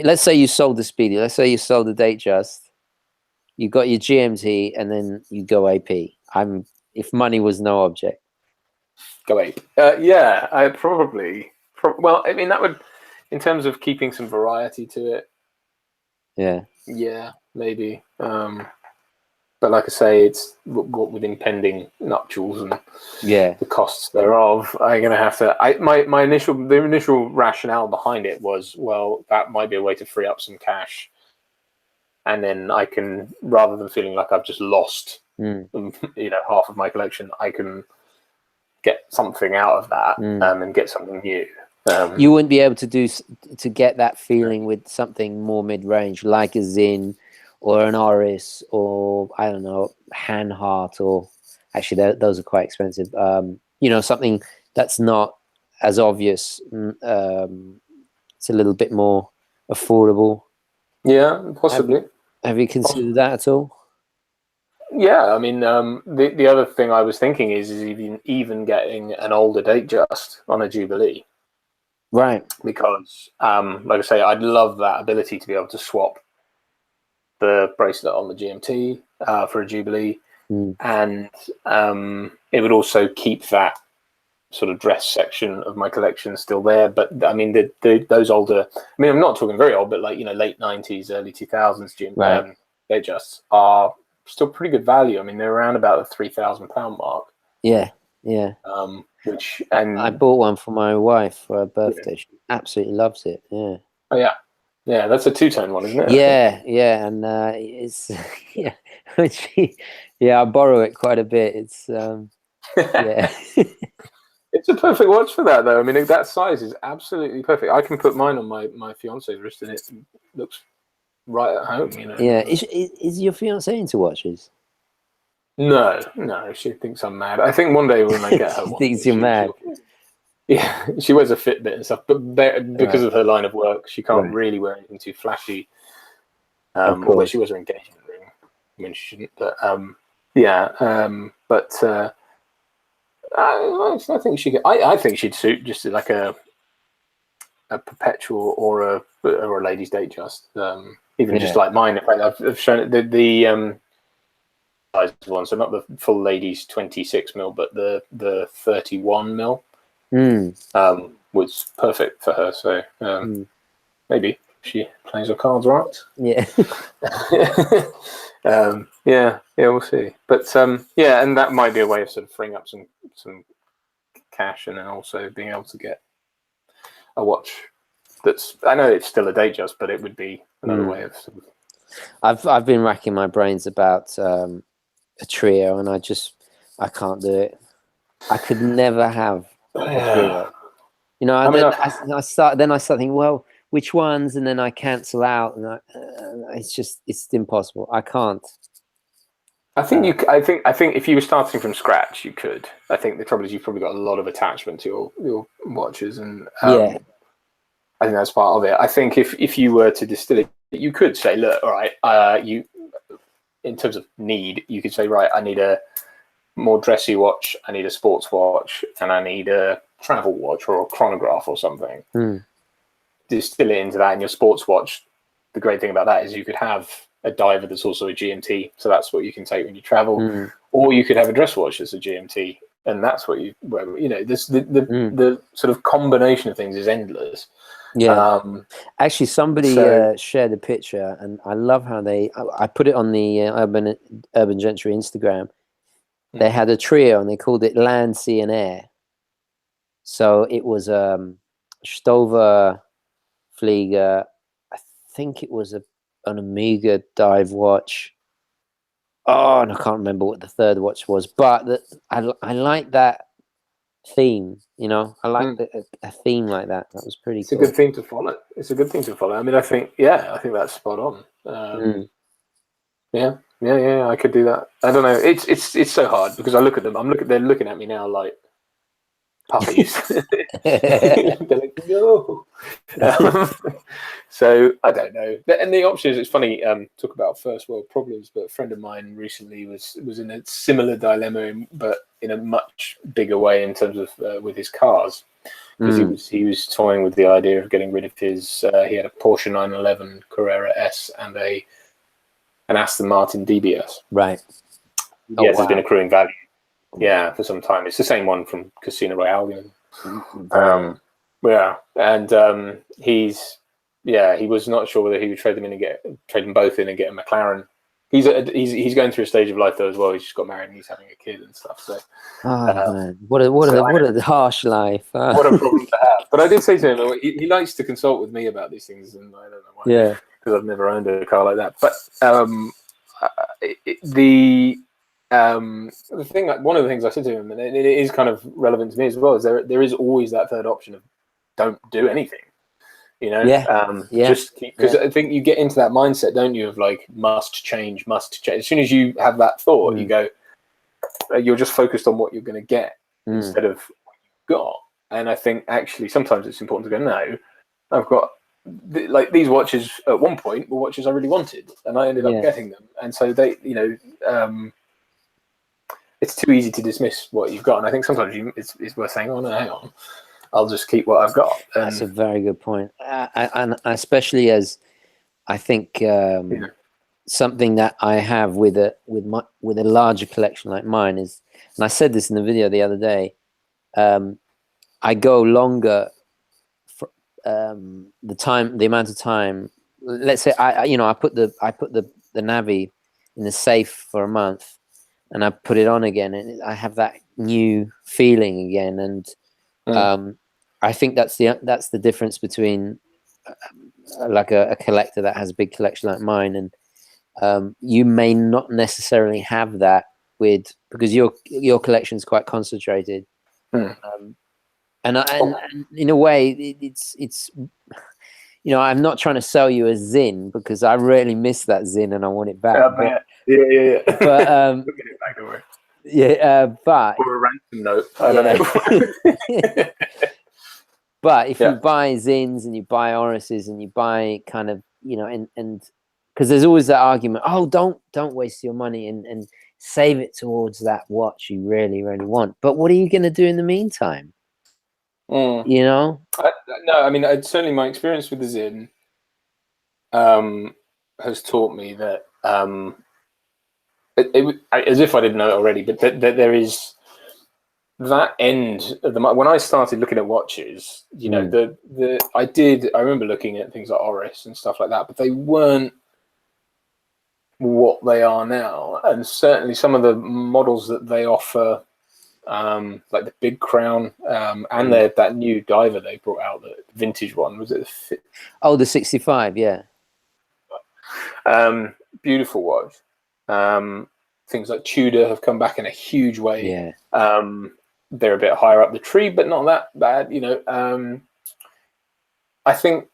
Let's say you sold the Speedy. Let's say you sold the DateJust. You got your GMT, and then you go AP. If money was no object. Go AP. I probably. Well, I mean, that would, in terms of keeping some variety to it. Yeah, maybe. But like I say, it's what with impending nuptials and the costs thereof. I'm gonna have to. The initial rationale behind it was, well, that might be a way to free up some cash, and then I can, rather than feeling like I've just lost, half of my collection, I can get something out of that and get something new. You wouldn't be able to get that feeling with something more mid-range, like a Sinn or an Oris, or I don't know, Hanhart, or actually those are quite expensive. Something that's not as obvious. It's a little bit more affordable. Yeah, possibly. Have you considered that at all? Yeah, I mean, the other thing I was thinking is even getting an older DateJust on a Jubilee. Right. Because, like I say, I'd love that ability to be able to swap the bracelet on the GMT for a Jubilee, and it would also keep that sort of dress section of my collection still there. But I mean, those older, I mean, I'm not talking very old, but like late 90s, early 2000s DateJusts are still pretty good value. I mean, they're around about the £3,000 mark. Yeah. And I bought one for my wife for her birthday. She absolutely loves it. Yeah. Oh yeah. Yeah, that's a 2-tone one, isn't it? Yeah, and it's I borrow it quite a bit. It's It's a perfect watch for that, though. I mean, that size is absolutely perfect. I can put mine on my fiance's wrist, and it looks right at home. Yeah, is your fiance into watches? No, she thinks I'm mad. I think one day when I get her, she thinks you're mad. Yeah, she wears a Fitbit and stuff, but because of her line of work, she can't really wear anything too flashy. Although she wears her engagement ring when she shouldn't. But I think she could. I think she'd suit just like a a perpetual or a ladies' DateJust. Even just like mine, in fact, I've shown it, the size one, so not the full ladies 26mm, but the 31mm was perfect for her. So maybe she plays her cards right. Yeah. Yeah, we'll see. But yeah, and that might be a way of sort of freeing up some cash, and then also being able to get a watch that's, I know it's still a DateJust, but it would be another way of sort of... I've been racking my brains about a trio, and I can't do it. I could never have a trio. You know, I start thinking, well, which ones, and then I cancel out, and it's impossible. I can't. I think I think if you were starting from scratch, you could. I think the trouble is you've probably got a lot of attachment to your watches, and I think that's part of it. I think if you were to distill it, you could say, look, all right, you, in terms of need, you could say, right, I need a more dressy watch, I need a sports watch, and I need a travel watch or a chronograph or something. Distill it into that. In your sports watch, the great thing about that is you could have a diver that's also a GMT, so that's what you can take when you travel, or you could have a dress watch that's a GMT, and that's what you know. This the sort of combination of things is endless. Yeah. Actually, somebody shared a picture, and I love how I put it on the Urban Gentry Instagram. They had a trio, and they called it Land, Sea, and Air. So it was Stover Flieger. I think it was an Omega dive watch. Oh, and I can't remember what the third watch was, but I like that theme. You know, I like a theme like that. That was pretty cool. It's a good thing to follow. It's a good thing to follow. I mean, I think that's spot on. Yeah, I could do that. I don't know. It's so hard because I look at them. They're looking at me now like puppies. They're like, no. So I don't know. And the options, it's funny, talk about first world problems, but a friend of mine recently was in a similar dilemma, but in a much bigger way in terms of with his cars, because he was toying with the idea of getting rid of his he had a Porsche 911 Carrera S and an Aston Martin DBS. Right. Yes, has been accruing value. Yeah, for some time. It's the same one from Casino Royale. You know? Yeah, and he was not sure whether he would trade them both in and get a McLaren. He's going through a stage of life though as well. He's just got married and he's having a kid and stuff. So, man, what a harsh life. What a problem to have. But I did say to him, he likes to consult with me about these things, and I don't know why. Yeah, because I've never owned a car like that. But the thing, one of the things I said to him, and it is kind of relevant to me as well, is there is always that third option of don't do anything. You know, just because I think you get into that mindset, don't you, of like must change. As soon as you have that thought, you go, you're just focused on what you're going to get instead of what you've got. And I think actually sometimes it's important to go, no, I've got like these watches at one point were watches I really wanted, and I ended up getting them. And so they, you know, it's too easy to dismiss what you've got. And I think sometimes it's worth saying, oh no, hang on, I'll just keep what I've got. That's a very good point. And especially as I think something that I have with a larger collection like mine is, and I said this in the video the other day, I go longer for the amount of time. Let's say I put the Navi in the safe for a month, and I put it on again, and I have that new feeling again. And I think that's the difference between like a collector that has a big collection like mine, and you may not necessarily have that because your collection is quite concentrated. And in a way, it's you know, I'm not trying to sell you a Sinn because I really miss that Sinn and I want it back. Yeah. But we'll get it back away. But or a ransom note. I don't know. But if you buy Zinns and you buy Oris's and you buy kind of, you know, and because there's always that argument, oh, don't waste your money and save it towards that watch you really, really want. But what are you going to do in the meantime? Mm. You know? No, I mean, certainly my experience with the Zinn has taught me that, as if I didn't know it already, but that there is that end of the when I started looking at watches, you know, I remember looking at things like Oris and stuff like that, but they weren't what they are now. And certainly some of the models that they offer, like the Big Crown, and that new diver they brought out, the vintage one, was it the 65, yeah. Beautiful watch. Things like Tudor have come back in a huge way. Yeah. They're a bit higher up the tree, but not that bad, you know. I think,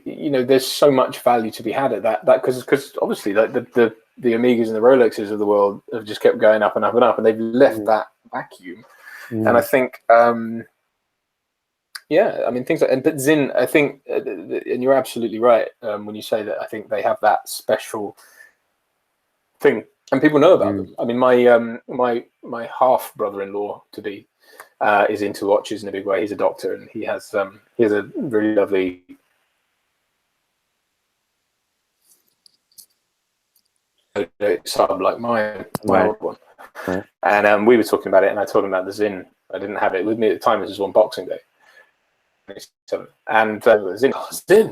you know, there's so much value to be had at that because obviously, like the Omegas and the Rolexes of the world have just kept going up and up and up, and they've left that vacuum. And I think, yeah, I mean, things like, but Zinn, I think, and you're absolutely right when you say that. I think they have that special thing, and people know about them. I mean, my half brother-in-law to be is into watches in a big way. He's a doctor, and he has a really lovely sub like my old one. Right. And we were talking about it, and I told him about the Zinn. I didn't have it with me at the time. This was on Boxing Day. And Zinn,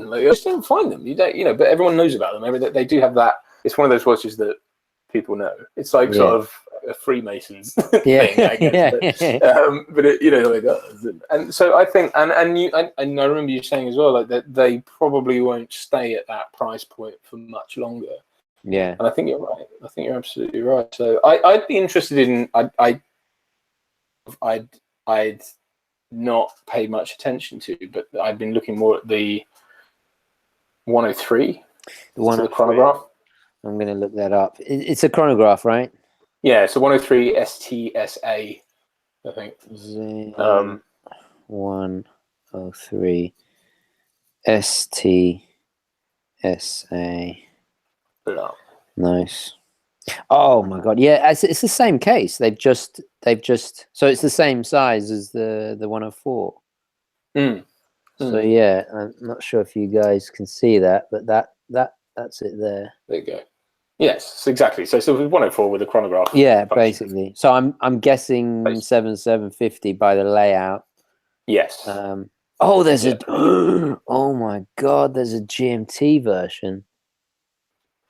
like, I just didn't find them. You don't, you know, but everyone knows about them. They do have that. It's one of those watches that people know. It's like sort of a Freemasons thing, I guess. But it, you know, like, and so I think, and I remember you saying as well, like that they probably won't stay at that price point for much longer. Yeah. And I think you're right. I think you're absolutely right. So I'd be interested in. I'd not pay much attention to, but I've been looking more at the 103. The 103. The chronograph. I'm going to look that up. It's a chronograph, right? Yeah, it's a 103 STSA, I think. 103 STSA. Yeah. Nice. Oh my god, yeah, it's the same case. They've just so it's the same size as the 104. So yeah, I'm not sure if you guys can see that, but that's it there. There you go. Yes, exactly. So 104 with a chronograph. Yeah, basically. So I'm guessing 7750 by the layout. Yes. Oh, there's a oh my god, there's a GMT version.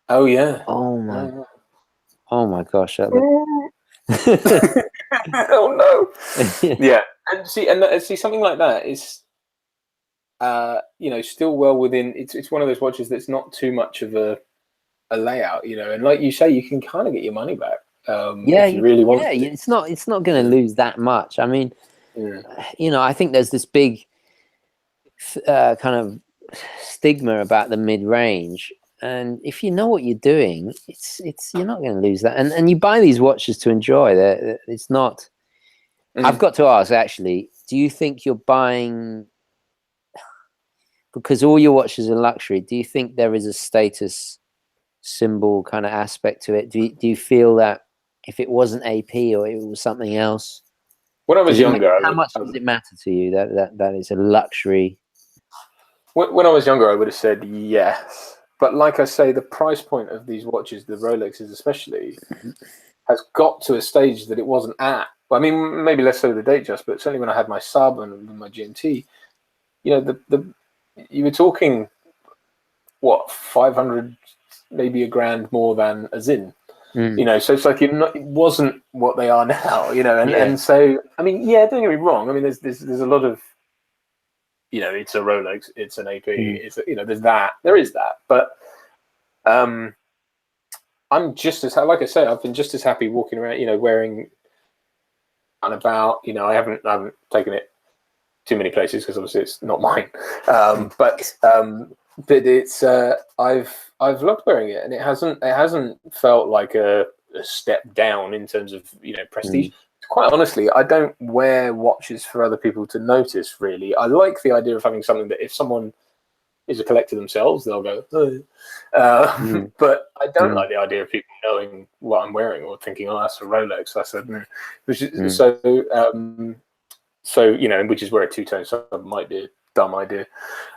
Oh yeah. Oh my gosh. That oh no. Yeah. And see something like that is you know, still well within, it's one of those watches that's not too much of a layout, you know, and like you say, you can kind of get your money back if you really want to. It's not going to lose that much. I mean, you know, I think there's this big kind of stigma about the mid-range, and if you know what you're doing, it's you're not going to lose that. And you buy these watches to enjoy. It's not. I've got to ask, actually, do you think you're buying because all your watches are luxury? Do you think there is a status symbol kind of aspect to it? Do you feel that if it wasn't AP or it was something else? When I was younger, how much does it matter to you that is a luxury? When I was younger, I would have said yes. But like I say, the price point of these watches, the Rolexes especially, has got to a stage that it wasn't at. Well, I mean, maybe less so the DateJust, but certainly when I had my sub and my GMT, you know, you were talking, what, 500, maybe $1,000 more than a Zinn. You know, so it's like it wasn't what they are now, you know, and so, I mean, yeah, don't get me wrong. I mean, there's a lot of, you know, it's a Rolex, it's an AP, it's, you know, there is that, but I'm just as, like I say, I've been just as happy walking around, you know, wearing and about, you know, I haven't taken it too many places because obviously it's not mine, but it's I've loved wearing it, and it hasn't felt like a step down in terms of, you know, prestige. Quite honestly, I don't wear watches for other people to notice, really. I like the idea of having something that if someone is a collector themselves, they'll go, but I don't like the idea of people knowing what I'm wearing or thinking, oh, that's a Rolex. That's a, so So, which is where a two-tone sub might be a dumb idea.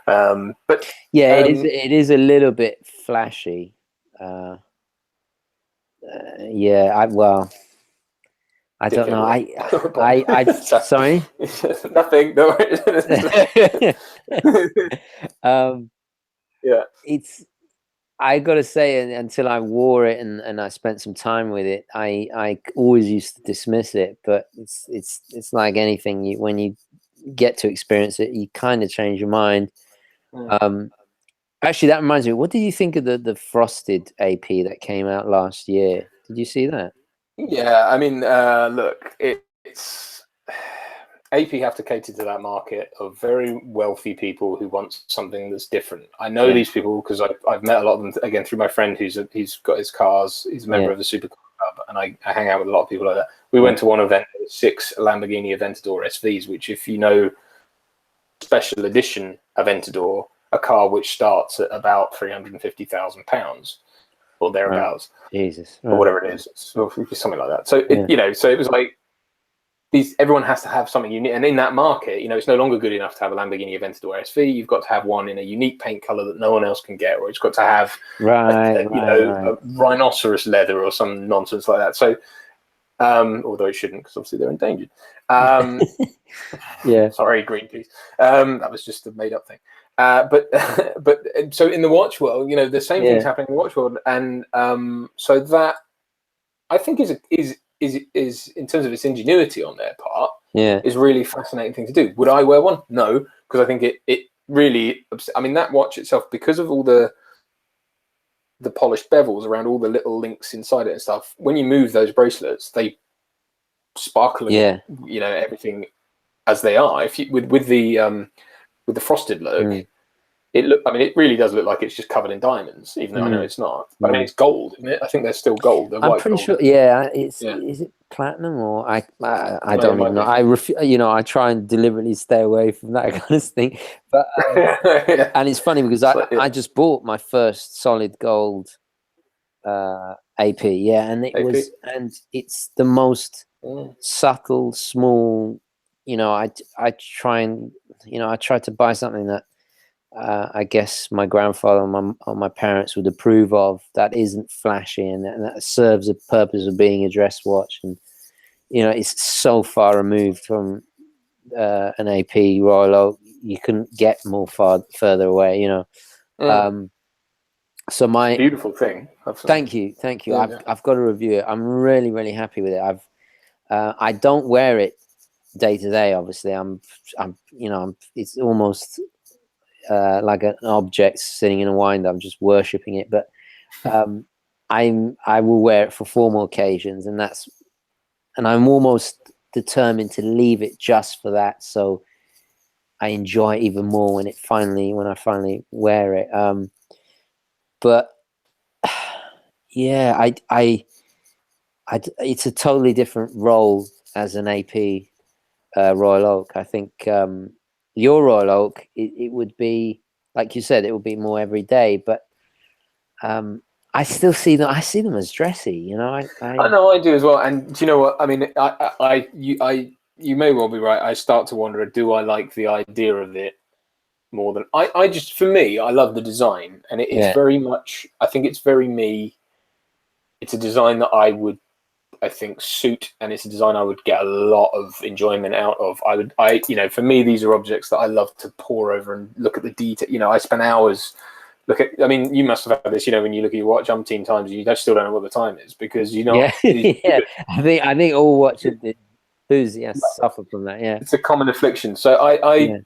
But yeah, it is a little bit flashy. Yeah, I don't know. Sorry. Nothing. No. Yeah. I gotta say, until I wore it and I spent some time with it, I always used to dismiss it. But it's like anything. When you get to experience it, you kind of change your mind. Actually, that reminds me. What did you think of the frosted AP that came out last year? Did you see that? Yeah, I mean, look, it's AP have to cater to that market of very wealthy people who want something that's different. I know these people because I've met a lot of them again through my friend he's got his cars. He's a member of the Supercar Club, and I hang out with a lot of people like that. We went to one event, 6 Lamborghini Aventador SVs, which, if you know, special edition Aventador, a car which starts at about £350,000 or thereabouts, Jesus, or whatever it is, something like that. So so it was like everyone has to have something unique, and in that market, it's no longer good enough to have a Lamborghini Aventador SV. You've got to have one in a unique paint color that no one else can get, or it's got to have a rhinoceros leather or some nonsense like that. So, although it shouldn't, because obviously they're endangered. Yeah. Sorry, Greenpeace. That was just a made-up thing. But so in the watch world, the same thing's happening in the watch world, and so that I think is in terms of its ingenuity on their part, is really fascinating thing to do. Would I wear one? No, because I think it really. I mean, that watch itself, because of all the polished bevels around all the little links inside it and stuff. When you move those bracelets, they sparkle. Everything as they are. If you with the frosted look, it really does look like it's just covered in diamonds, even though I know it's not. But I mean, it's gold, isn't it? I think they're still gold. They're I'm pretty gold. sure. Yeah, is it platinum or I don't even know. I try and deliberately stay away from that kind of thing. But and it's funny because I just bought my first solid gold AP. Yeah, and it's the most subtle, small. I try and I try to buy something that I guess my grandfather and my parents would approve of, that isn't flashy and that serves a purpose of being a dress watch. And it's so far removed from an AP Royal Oak. You couldn't get more further away. So my beautiful thing. Thank you. I've got to review it. I'm really, really happy with it. I don't wear it day to day. Obviously, it's almost like an object sitting in a wind. I'm just worshipping it. But I will wear it for formal occasions, and I'm almost determined to leave it just for that. So I enjoy it even more when I finally wear it. But yeah, it's a totally different role as an AP Royal Oak. I think your Royal Oak, it would be, like you said, it would be more every day. But I still see them. I see them as dressy. I know I do as well. And do you know what I mean? You may well be right. I start to wonder: do I like the idea of it more than I just? For me, I love the design, and it is very much. I think it's very me. It's a design that I think suit, and it's a design I would get a lot of enjoyment out of. For me, these are objects that I love to pore over and look at the detail. I spend hours I mean, you must have had this, when you look at your watch umpteen times, you still don't know what the time is because Yeah. I think all watch enthusiasts suffer from that. Yeah, it's a common affliction. So I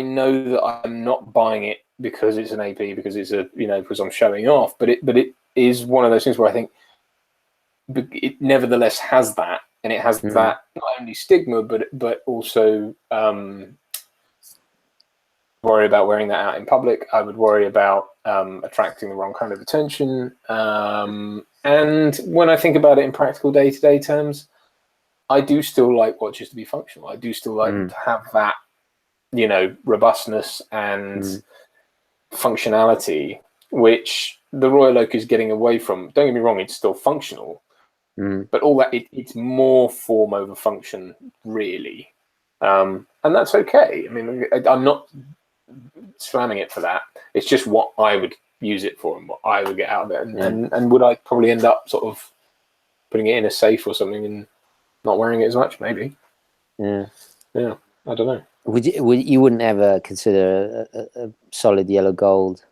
know that I'm not buying it because it's an AP, because it's because I'm showing off. But it is one of those things where I think it nevertheless has that, and it has that not only stigma, but also worry about wearing that out in public. I would worry about attracting the wrong kind of attention. And when I think about it in practical day-to-day terms, I do still like watches to be functional. I do still like to have that, robustness and functionality, which the Royal Oak is getting away from. Don't get me wrong, it's still functional, But all that it's more form over function, really, and that's okay. I mean, I'm not slamming it for that. It's just what I would use it for and what I would get out of it, and would I probably end up sort of putting it in a safe or something and not wearing it as much? Maybe. Yeah. I don't know. You wouldn't ever consider a solid yellow gold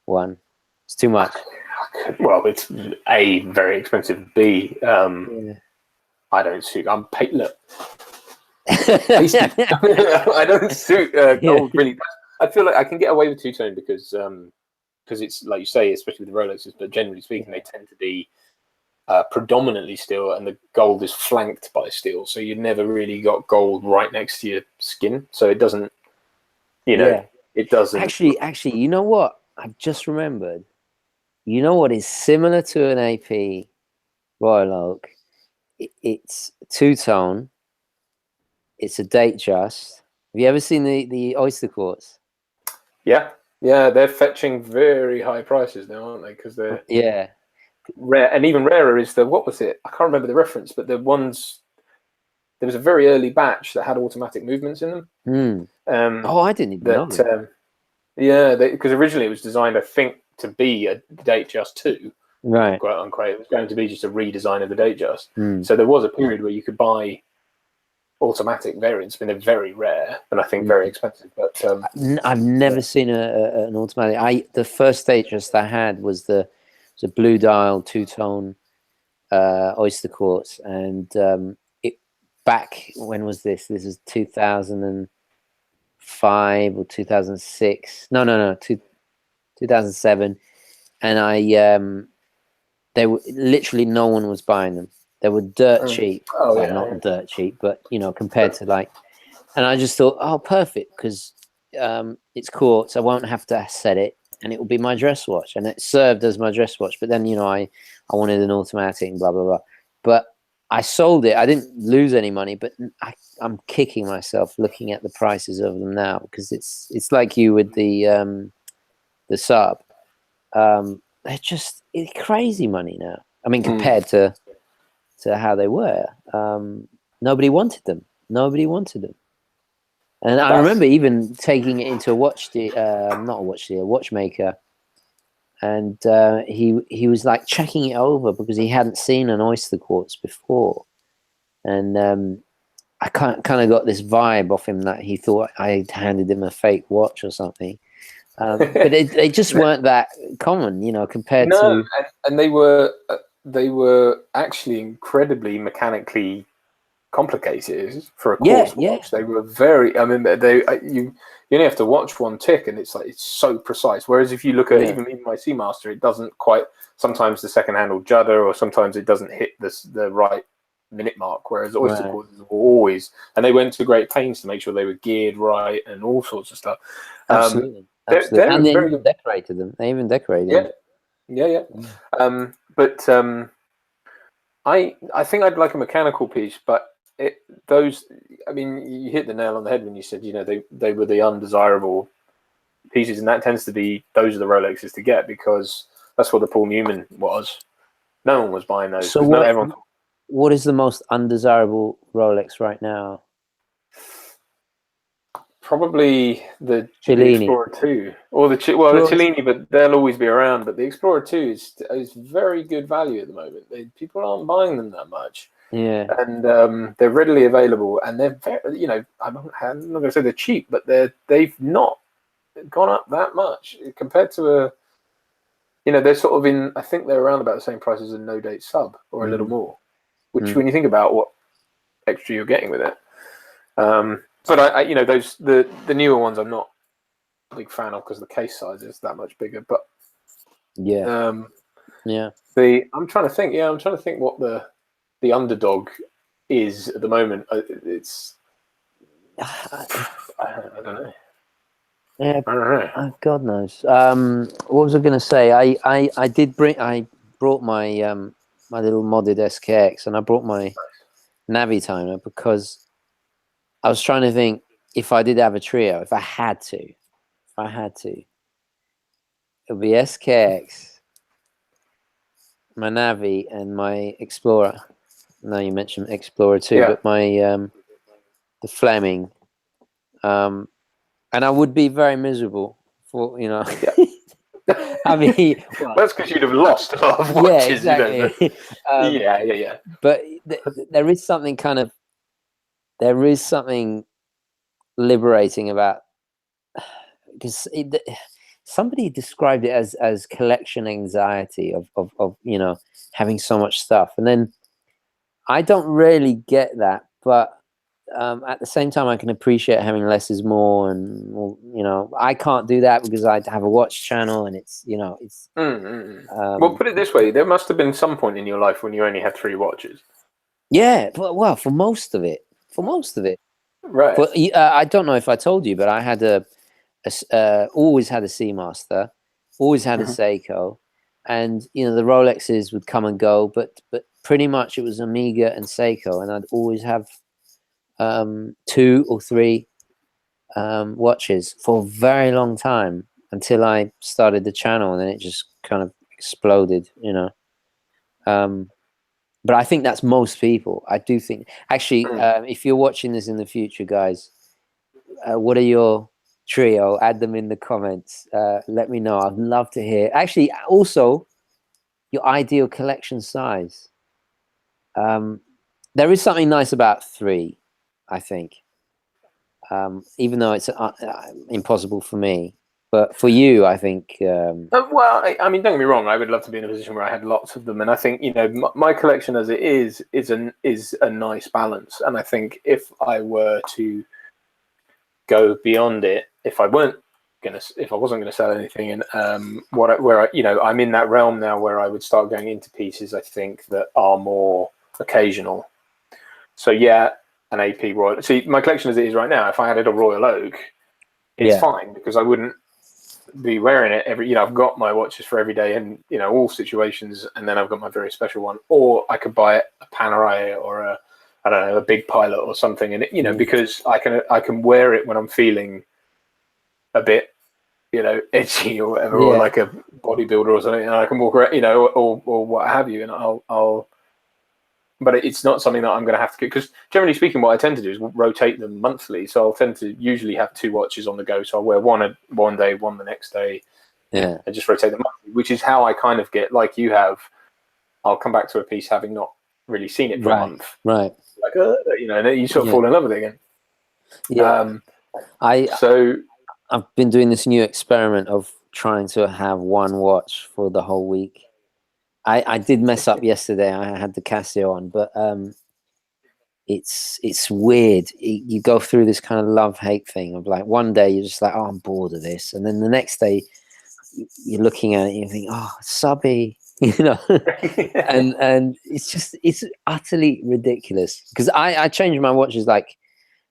one? It's too much. Well, it's A, very expensive. B, I don't suit. I'm paid. Look, I don't suit gold really. I feel like I can get away with two-tone because it's like you say, especially with the Rolexes. But generally speaking, they tend to be predominantly steel, and the gold is flanked by steel, so you never really got gold right next to your skin. So it doesn't, it doesn't. Actually, you know what? I've just remembered. You know what is similar to an AP Royal Oak? It's two-tone. It's a DateJust. Have you ever seen the oyster quartz? Yeah, they're fetching very high prices now, aren't they? Because they're rare, and even rarer is what was it? I can't remember the reference, but there was a very early batch that had automatic movements in them. I didn't even know that. Because originally it was designed, I think, to be a DateJust 2, right? Quote unquote. It was going to be just a redesign of the DateJust. So there was a period where you could buy automatic variants, but they're very rare and I think very expensive. But I've never seen an automatic. The first DateJust I had was the blue dial two-tone oyster quartz, and back when was this? This was 2005 or 2006. No, 2007, and they were literally no one was buying them. They were dirt cheap. Not dirt cheap, but compared to and I just thought, oh, perfect, because it's quartz. I won't have to set it, and it will be my dress watch, and it served as my dress watch. But then I wanted an automatic, and blah blah blah. But I sold it. I didn't lose any money, but I'm kicking myself looking at the prices of them now, because it's like you with the sub. They're just crazy money now. I mean, compared to how they were. Nobody wanted them. And I remember even taking it into a watchmaker, and he was like checking it over because he hadn't seen an oyster quartz before, and I kind of got this vibe off him that he thought I handed him a fake watch or something. But they just weren't that common, compared to. And they were actually incredibly mechanically complicated for a quartz watch. They were very. I mean, you only have to watch one tick, and it's so precise. Whereas if you look at even my Seamaster, it doesn't quite. Sometimes the second hand will judder, or sometimes it doesn't hit the right minute mark. Whereas oyster quartzes were always, and they went to great pains to make sure they were geared right and all sorts of stuff. Absolutely. And they even decorated them. But I think I'd like a mechanical piece, but I mean, you hit the nail on the head when you said, they were the undesirable pieces, and that tends to be, those are the Rolexes to get, because that's what the Paul Newman was. No one was buying those. So what is the most undesirable Rolex right now? Probably the Explorer 2 or the Cellini, but they'll always be around. But the Explorer 2 is very good value at the moment. People aren't buying them that much. Yeah, and they're readily available, and they're very, I'm not going to say they're cheap, but they've not gone up that much compared to they're sort of in. I think they're around about the same price as a no date sub, or a little more. Which, when you think about what extra you're getting with it. But those the newer ones I'm not a big fan of because the case size is that much bigger. But I'm trying to think. Yeah, I'm trying to think what the underdog is at the moment. It's I don't know. Yeah, I don't know. God knows. What was I going to say? I brought my my little modded SKX, and I brought my Navi timer because I was trying to think, if I did have a trio, if I had to, it would be SKX, my Navi and my Explorer. Now you mentioned Explorer too, Yeah. but my the Fleming, and I would be very miserable for Yeah. I mean, well, that's because you'd have lost a lot of watches. yeah, exactly. Yeah. But there is something liberating about, because somebody described it as collection anxiety of having so much stuff, and then I don't really get that, but at the same time I can appreciate having less is more, and I can't do that because I have a watch channel, and it's well, put it this way, there must have been some point in your life when you only had 3 watches. Yeah, well, for most of it, Right. but I don't know if I told you, but I had always had a Seamaster, always had a Seiko, and the Rolexes would come and go, but pretty much it was Omega and Seiko, and I'd always have 2 or 3 watches for a very long time until I started the channel, and then it just kind of exploded, but I think that's most people. I do think, actually, if you're watching this in the future, guys, what are your trio? Add them in the comments. Let me know. I'd love to hear. Actually, also your ideal collection size. There is something nice about 3, I think, even though it's impossible for me. But for you, I think. Well, I mean, don't get me wrong. I would love to be in a position where I had lots of them, and I think my collection as it is a nice balance. And I think if I were to go beyond it, if I wasn't gonna sell anything, and I'm in that realm now where I would start going into pieces, I think, that are more occasional. So yeah, an AP Royal. See, my collection as it is right now, if I added a Royal Oak, it's fine, because I wouldn't be wearing it every. I've got my watches for every day and all situations, and then I've got my very special one. Or I could buy a Panerai or a Big Pilot or something, and because I can wear it when I'm feeling a bit edgy or whatever, or like a bodybuilder or something, and I can walk around, or what have you, and I'll. But it's not something that I'm going to have to, because generally speaking, what I tend to do is rotate them monthly. So I'll tend to usually have 2 watches on the go. So I'll wear one day, one the next day, and just rotate them monthly, which is how I kind of get, like you have. I'll come back to a piece having not really seen it for a month, right? Like and then you sort of fall in love with it again. Yeah, I've been doing this new experiment of trying to have 1 watch for the whole week. I did mess up yesterday. I had the Casio on, but it's weird. You go through this kind of love-hate thing of, like, one day you're just like, oh, I'm bored of this, and then the next day you're looking at it and you think, oh, subby, and it's utterly ridiculous, because I change my watches, like,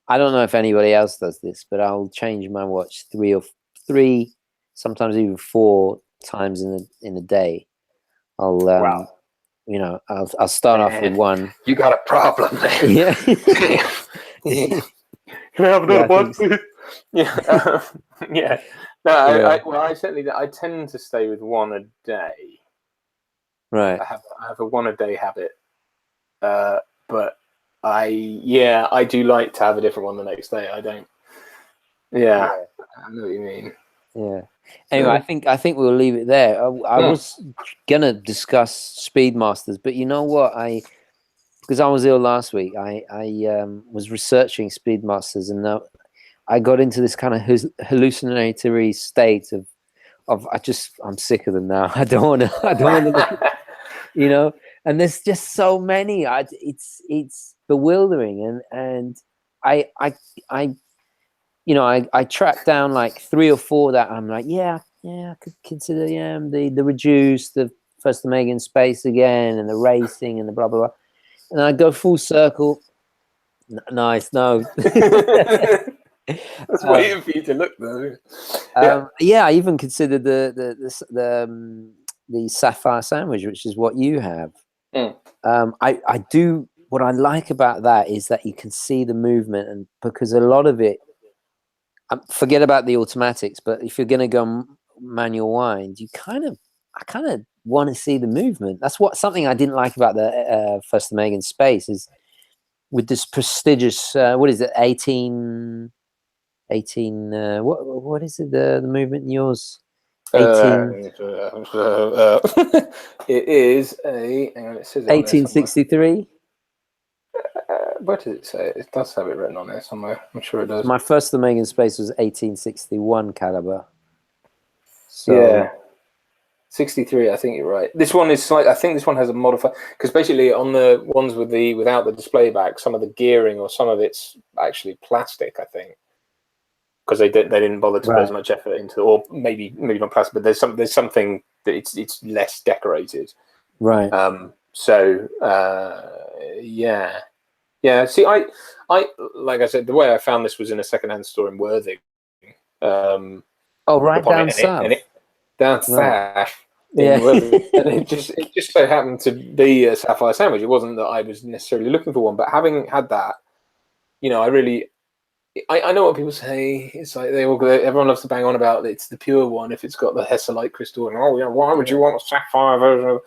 I don't know if anybody else does this, but I'll change my watch 3, sometimes even 4 times in a day. I'll Wow. I'll start off with 1. You got a problem there. Yeah. Can I have another one, please? Yeah. Yeah. No, I certainly, I tend to stay with 1 a day. Right. I have a 1 a day habit, but I do like to have a different one the next day. I don't. Yeah, I know what you mean. Yeah. Anyway, I think we'll leave it there. I was gonna discuss Speedmasters, but you know what? Because I was ill last week, I was researching Speedmasters, and I got into this kind of hallucinatory state of I'm sick of them now. I don't want to look, and there's just so many. It's bewildering, and I tracked down like 3 or 4 that I'm like, I could consider the reduced, the first Omega in space again, and the racing, and the blah blah blah, and I go full circle. Nice, no. I was waiting for you to look though. I even considered the sapphire sandwich, which is what you have. I do. What I like about that is that you can see the movement, and because a lot of it, forget about the automatics, but if you're going to go manual wind, I kind of want to see the movement. That's something I didn't like about the first Omega Space is with this prestigious what is it, 18 what is it, the movement in yours? 18 it is a, hang on, it says it on there 1863. Where does it say? It does have it written on there somewhere. I'm sure it does. My first Omega Space was 1861 caliber. So yeah, 63. I think you're right. This one is I think this one has a modifier, because basically on the ones without the display back, some of the gearing or some of it's actually plastic, I think, because they didn't bother to put as much effort into, or maybe not plastic, but there's something that it's less decorated. Right. So yeah. See, I like I said, the way I found this was in a secondhand store in Worthing. Right down south. Down south. Yeah. And it just so happened to be a sapphire sandwich. It wasn't that I was necessarily looking for one, but having had that, you know, I know what people say. It's like everyone loves to bang on about it's the pure one if it's got the Hesselite crystal, and oh yeah, why would you want a sapphire version of?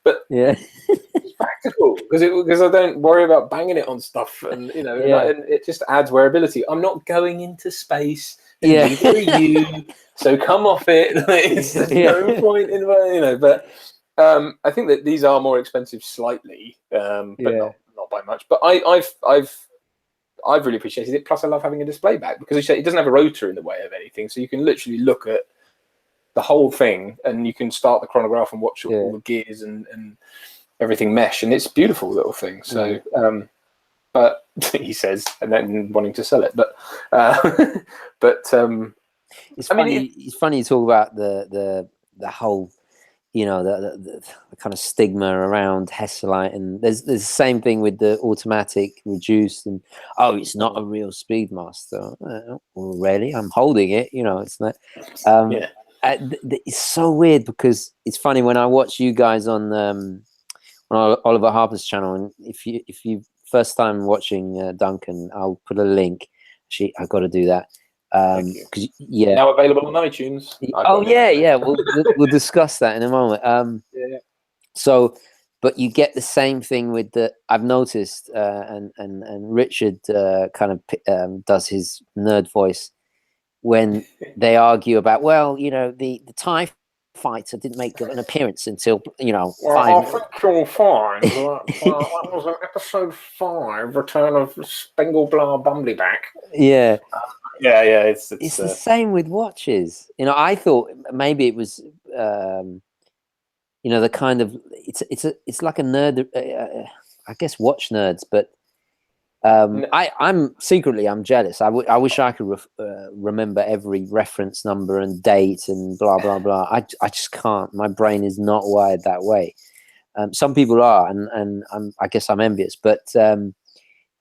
But yeah, it's practical because I don't worry about banging it on stuff, and you know, and it just adds wearability. I'm not going into space, and neither are you. So come off it. There's no point in, you know. But I think that these are more expensive slightly, but not by much. But I've really appreciated it. Plus, I love having a display back because it doesn't have a rotor in the way of anything, so you can literally look at the whole thing, and you can start the chronograph and watch all the gears and everything mesh, and it's a beautiful little thing. So, but he says, and then wanting to sell it, but it's funny. It's funny you talk about the whole, you know, the kind of stigma around Hesselite, and there's the same thing with the automatic reduced, and it's not a real Speedmaster. Well, really, I'm holding it. You know, it's not. It's so weird because it's funny when I watch you guys on Oliver Harper's channel, and if you first time watching Duncan, I'll put a link. Actually, I got to do that. Because now available on iTunes. We'll discuss that in a moment. So, but you get the same thing with I've noticed, and Richard kind of does his nerd voice when they argue about, well, you know, the TIE fighter didn't make an appearance until, you know, I think you'll find that was in episode 5, Return of Spengleblar Bumblyback. Yeah. It's the same with watches. You know, I thought maybe it was, you know, the kind of it's like a nerd, I guess, watch nerds, but I'm secretly jealous. I wish I could remember every reference number and date and blah blah blah. I just can't. My brain is not wired that way. Some people are, and I guess I'm envious. But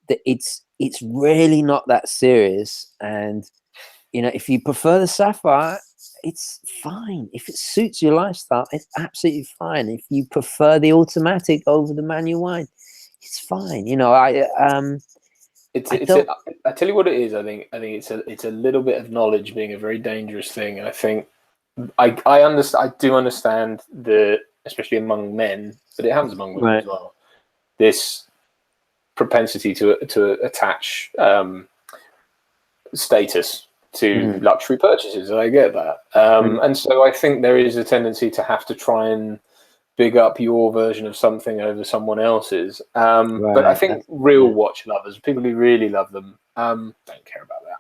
it's really not that serious. And you know, if you prefer the sapphire, it's fine. If it suits your lifestyle, it's absolutely fine. If you prefer the automatic over the manual wine, it's fine. You know, I tell you what it is. I think it's a little bit of knowledge being a very dangerous thing, and I think I understand. I do understand especially among men, but it happens among women as well. This propensity to attach status to luxury purchases. I get that, and so I think there is a tendency to have to try and big up your version of something over someone else's. But I think real watch lovers, people who really love them, don't care about that.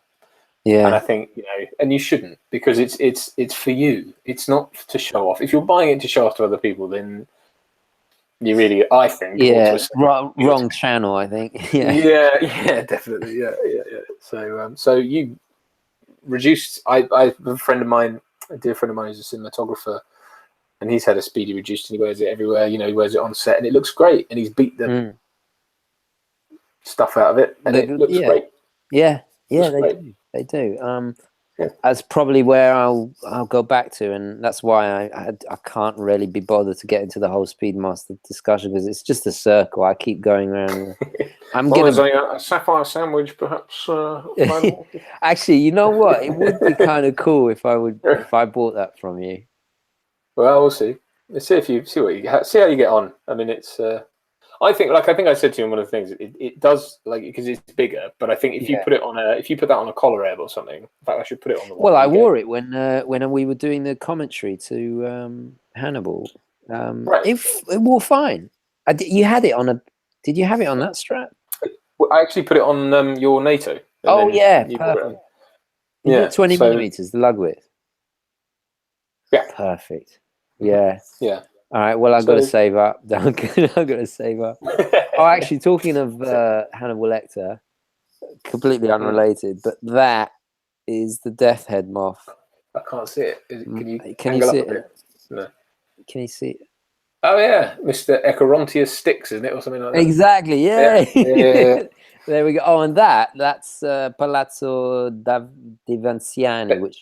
Yeah. And I think, you know, and you shouldn't, because it's for you. It's not to show off. If you're buying it to show off to other people, then you really, I think, wrong channel, I think. Yeah, definitely. Yeah. So you reduced. I a friend of mine, a dear friend of mine, who's a cinematographer. And he's had a Speedy reduced, and he wears it everywhere. You know, he wears it on set, and it looks great. And he's beat the stuff out of it, and it looks great. Yeah, they do. That's probably where I'll go back to, and that's why I can't really be bothered to get into the whole Speedmaster discussion, because it's just a circle. I keep going around. I'm getting a sapphire sandwich, perhaps. Actually, you know what? It would be kind of cool if I bought that from you. Well, we'll see. let's see if you see how you get on. I mean, it's. I think I said to you in one of the things, it does because it's bigger. But I think if you put it on if you put that on a collar ebb or something, in fact, I should put it on the. Well, I wore it when we were doing the commentary to Hannibal. Right. It wore fine. You had it on a. Did you have it on that strap? Well, I actually put it on your NATO. Oh yeah, perfect. Yeah, 20 millimeters, the lug width. Yeah, perfect. Yeah. All right. Well, I've got to save up, Duncan. I've got to save up. Oh, actually, talking of Hannibal Lecter, completely unrelated, but that is the death head moth. I can't see it. Can you see it? A bit? No. Can you see it? Oh yeah, Mr. Echerontius Styx, isn't it, or something like that? Exactly. Yeah. Yeah. There we go. Oh, and that's Palazzo di Vanciani,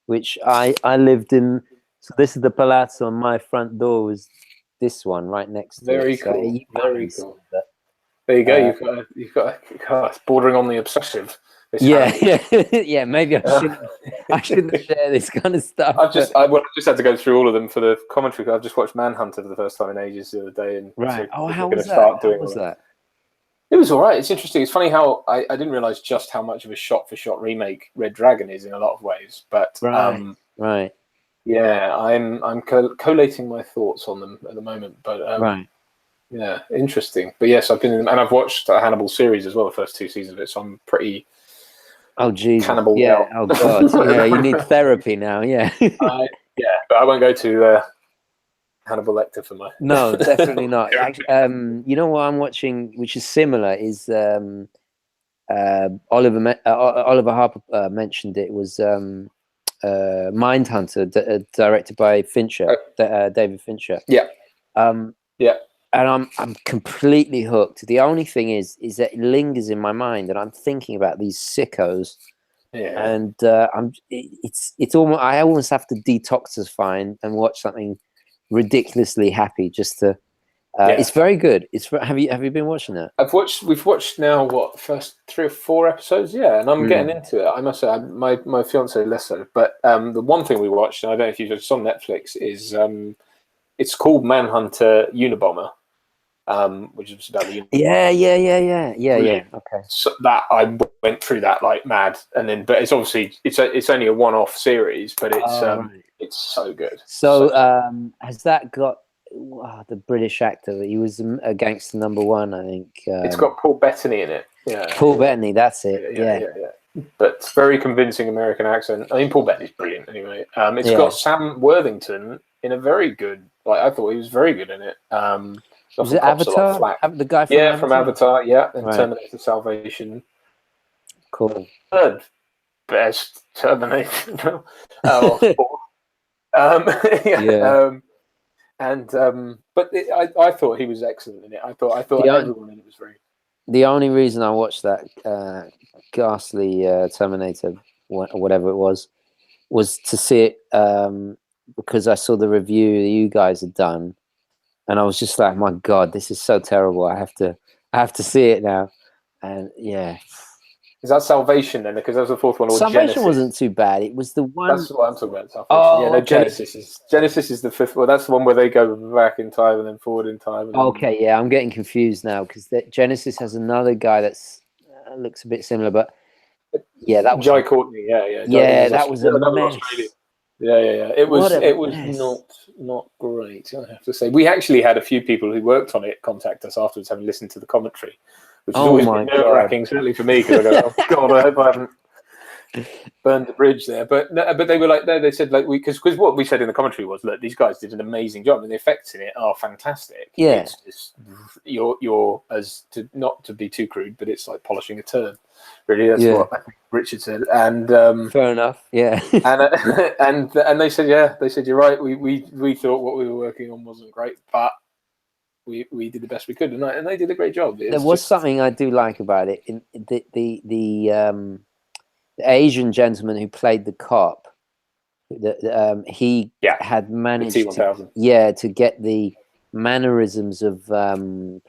which I lived in. So this is the palazzo, and my front door was this one right next to it. Very cool. Very cool. There you go. You've got it's bordering on the obsessive. Yeah. Maybe I shouldn't share this kind of stuff. I just had to go through all of them for the commentary. I've just watched Manhunter for the first time in ages the other day, and right. So how was that? How was that? It was all right. It's interesting. It's funny how I didn't realize just how much of a shot-for-shot remake Red Dragon is in a lot of ways. But right. Yeah, I'm collating my thoughts on them at the moment. But right. Yeah, interesting. But yes, I've watched a Hannibal series as well, the first 2 seasons of it. So I'm pretty. Oh Jesus! Cannibal. Yeah. Oh God! Yeah, you need therapy now. Yeah. But I won't go to Hannibal Lecter for my. No, definitely not. Actually, you know what I'm watching, which is similar, is Oliver Harper mentioned it was Mindhunter, directed by Fincher, David Fincher. Yeah. And I'm completely hooked. The only thing is that it lingers in my mind, and I'm thinking about these sickos. Yeah. And it's almost, I almost have to detoxify and watch something ridiculously happy just to. It's very good. Have you been watching that? We've watched now first 3 or 4 episodes, and I'm getting into it. I must say, my fiance less so, but the one thing we watched, and I don't know if you've just on Netflix, is it's called Manhunter Unabomber, which is about the yeah. Okay. So that I went through that like mad, and then but it's obviously it's only a one-off series, but it's so good. So has that got the British actor? He was a gangster #1, I think. It's got Paul Bettany in it. Yeah, Paul Bettany. That's it. Yeah. But very convincing American accent. I mean, Paul Bettany's brilliant anyway. It's got Sam Worthington in a very good. I thought he was very good in it. Was it Avatar? The guy from Avatar? From Avatar, and Terminator Salvation. Cool. Third best Terminator. But I thought he was excellent in it. I thought everyone in it was very. The only reason I watched that ghastly Terminator, whatever it was to see it because I saw the review you guys had done, and I was just like, my God, this is so terrible. I have to see it now, and yeah. Is that Salvation then? Because that was the 4th one. Or Salvation Genesis? Wasn't too bad. It was the one. That's what I'm talking about. Salvation. Oh, Genesis is the 5th. Well, that's the one where they go back in time and then forward in time. Okay, yeah, I'm getting confused now because Genesis has another guy that's looks a bit similar, but yeah, that was Jai Courtney. Yeah. That was a mess. Yeah. It was not great. I have to say, we actually had a few people who worked on it contact us afterwards, having listened to the commentary. Which has always been nerve-wracking, certainly for me, because I go, oh God, I hope I haven't burned the bridge there. But they were like, they said like because what we said in the commentary was, look, these guys did an amazing job, and the effects in it are fantastic. Yeah, it's just, you're not to be too crude, but it's like polishing a turd. Really, that's what I think Richard said. And fair enough, yeah. and they said, you're right. We thought what we were working on wasn't great, but. We did the best we could, and they did a great job. There was something I do like about it. In the Asian gentleman who played the cop, he had managed to get the mannerisms of Robert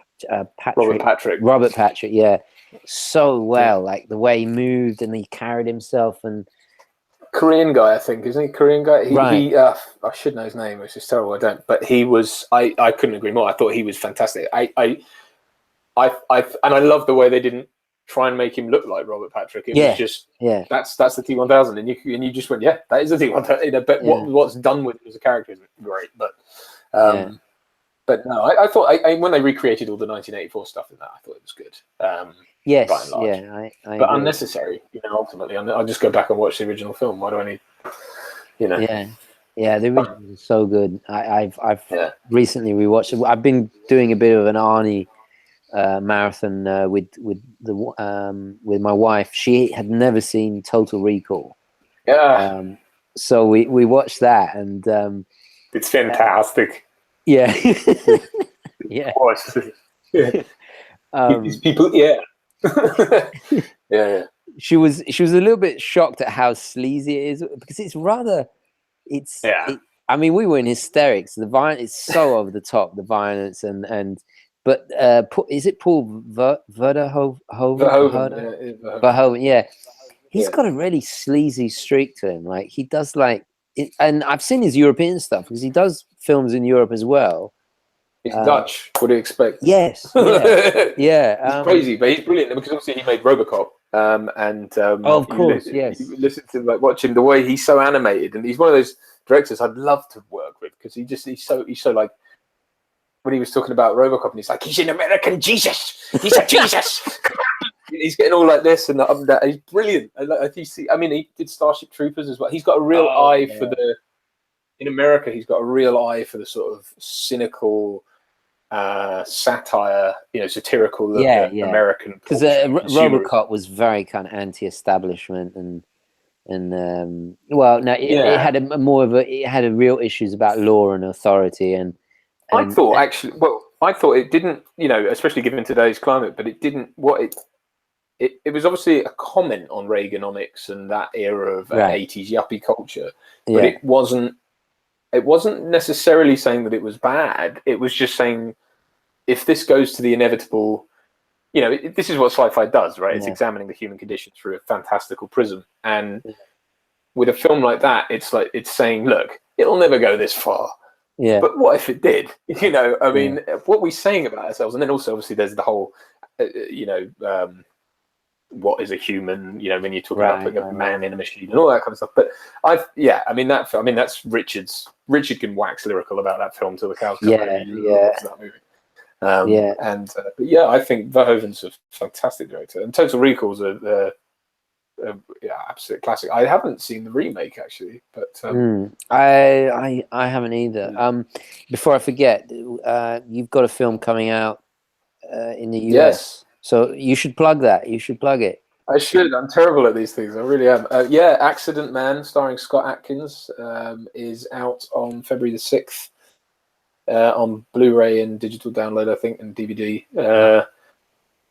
Patrick, so well, like the way he moved and he carried himself, and Korean guy, I think, isn't he? Korean guy. Right. I should know his name, which is terrible. I don't. But he was. I couldn't agree more. I thought he was fantastic. And I love the way they didn't try and make him look like Robert Patrick. It was just that's the T1000, and you just went, yeah, that is a T1000. You know, but what's done with it as a character isn't great. But but no, I thought when they recreated all the 1984 stuff in that, I thought it was good. Yes, by and large. yeah, I but agree. unnecessary. You know, ultimately, I'll just go back and watch the original film. Why do I need? You know. Yeah, the original is so good. I've recently rewatched it. I've been doing a bit of an Arnie marathon with my wife. She had never seen Total Recall. Yeah. So we watched that, and it's fantastic. Yeah. Yeah. Of course. Yeah. These people, yeah. Yeah. She was a little bit shocked at how sleazy it is, because it's rather. I mean, we were in hysterics. The violence is so over the top. The violence but is it Paul Verhoeven? Verhoeven, yeah. He's got a really sleazy streak to him. Like he does, and I've seen his European stuff because he does films in Europe as well. He's Dutch. What do you expect? Yes. Yeah. He's crazy, but he's brilliant because obviously he made RoboCop. Of course, yes. You listen to watch him, the way he's so animated, and he's one of those directors I'd love to work with because he's so like when he was talking about RoboCop, and he's like, he's an American Jesus. He's a Jesus. He's getting all like this and that. He's brilliant. He did Starship Troopers as well. He's got a real eye for in America. He's got a real eye for the sort of cynical satire, satirical look at American. Because RoboCop was very kind of anti-establishment it had a real issues about law and authority and I thought it didn't, especially given today's climate, but it didn't. It was obviously a comment on Reaganomics and that era of 80s yuppie culture, but it wasn't necessarily saying that it was bad. It was just saying, if this goes to the inevitable, this is what sci-fi does, right? It's examining the human condition through a fantastical prism. And with a film like that, it's saying, look, it'll never go this far. Yeah. But what if it did? What are we saying about ourselves? And then also, obviously, there's the whole, what is a human? When you talk about putting a man in a machine and all that kind of stuff. But that's Richard's. Richard can wax lyrical about that film till the cows come home. He loves that movie. I think Verhoeven's a fantastic director, and Total Recall's a absolute classic. I haven't seen the remake actually, but I haven't either. Before I forget, you've got a film coming out in the US. Yes. So you should plug that. You should plug it. I should. I'm terrible at these things. I really am. Accident Man, starring Scott Adkins, is out on February the 6th on Blu-ray and digital download, I think, and DVD.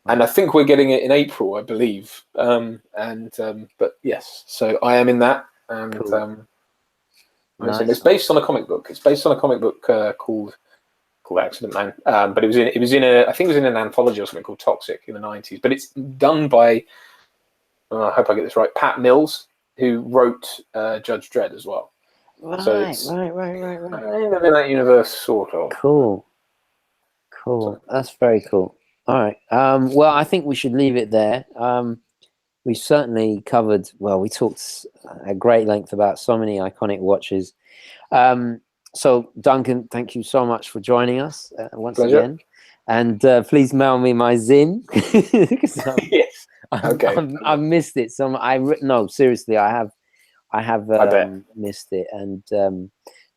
And I think we're getting it in April, I believe. But yes, so I am in that. And cool. It's based on a comic book. It's based on a comic book called Accident Man, but it was in an anthology or something called Toxic in the 90s. But it's done by I hope I get this right, Pat Mills, who wrote Judge Dredd as well. Right. Kind of in that universe, sort of. Cool. That's very cool. All right. Well, I think we should leave it there. We certainly covered. Well, we talked at great length about so many iconic watches. So, Duncan, thank you so much for joining us once again. And please mail me my Sinn. Yes. Okay. I've missed it. No, seriously, I have missed it. And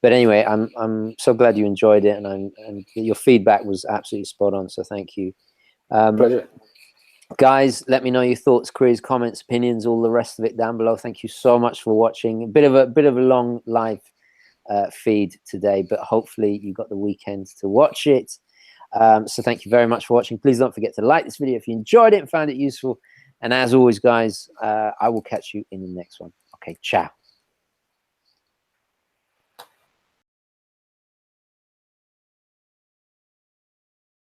but anyway, I'm so glad you enjoyed it, and your feedback was absolutely spot on. So thank you. Pleasure. Guys, let me know your thoughts, queries, comments, opinions, all the rest of it down below. Thank you so much for watching. A bit of a long live feed today, but hopefully you got the weekend to watch it. So thank you very much for watching. Please don't forget to like this video if you enjoyed it and found it useful. And as always, guys, I will catch you in the next one. Okay, ciao.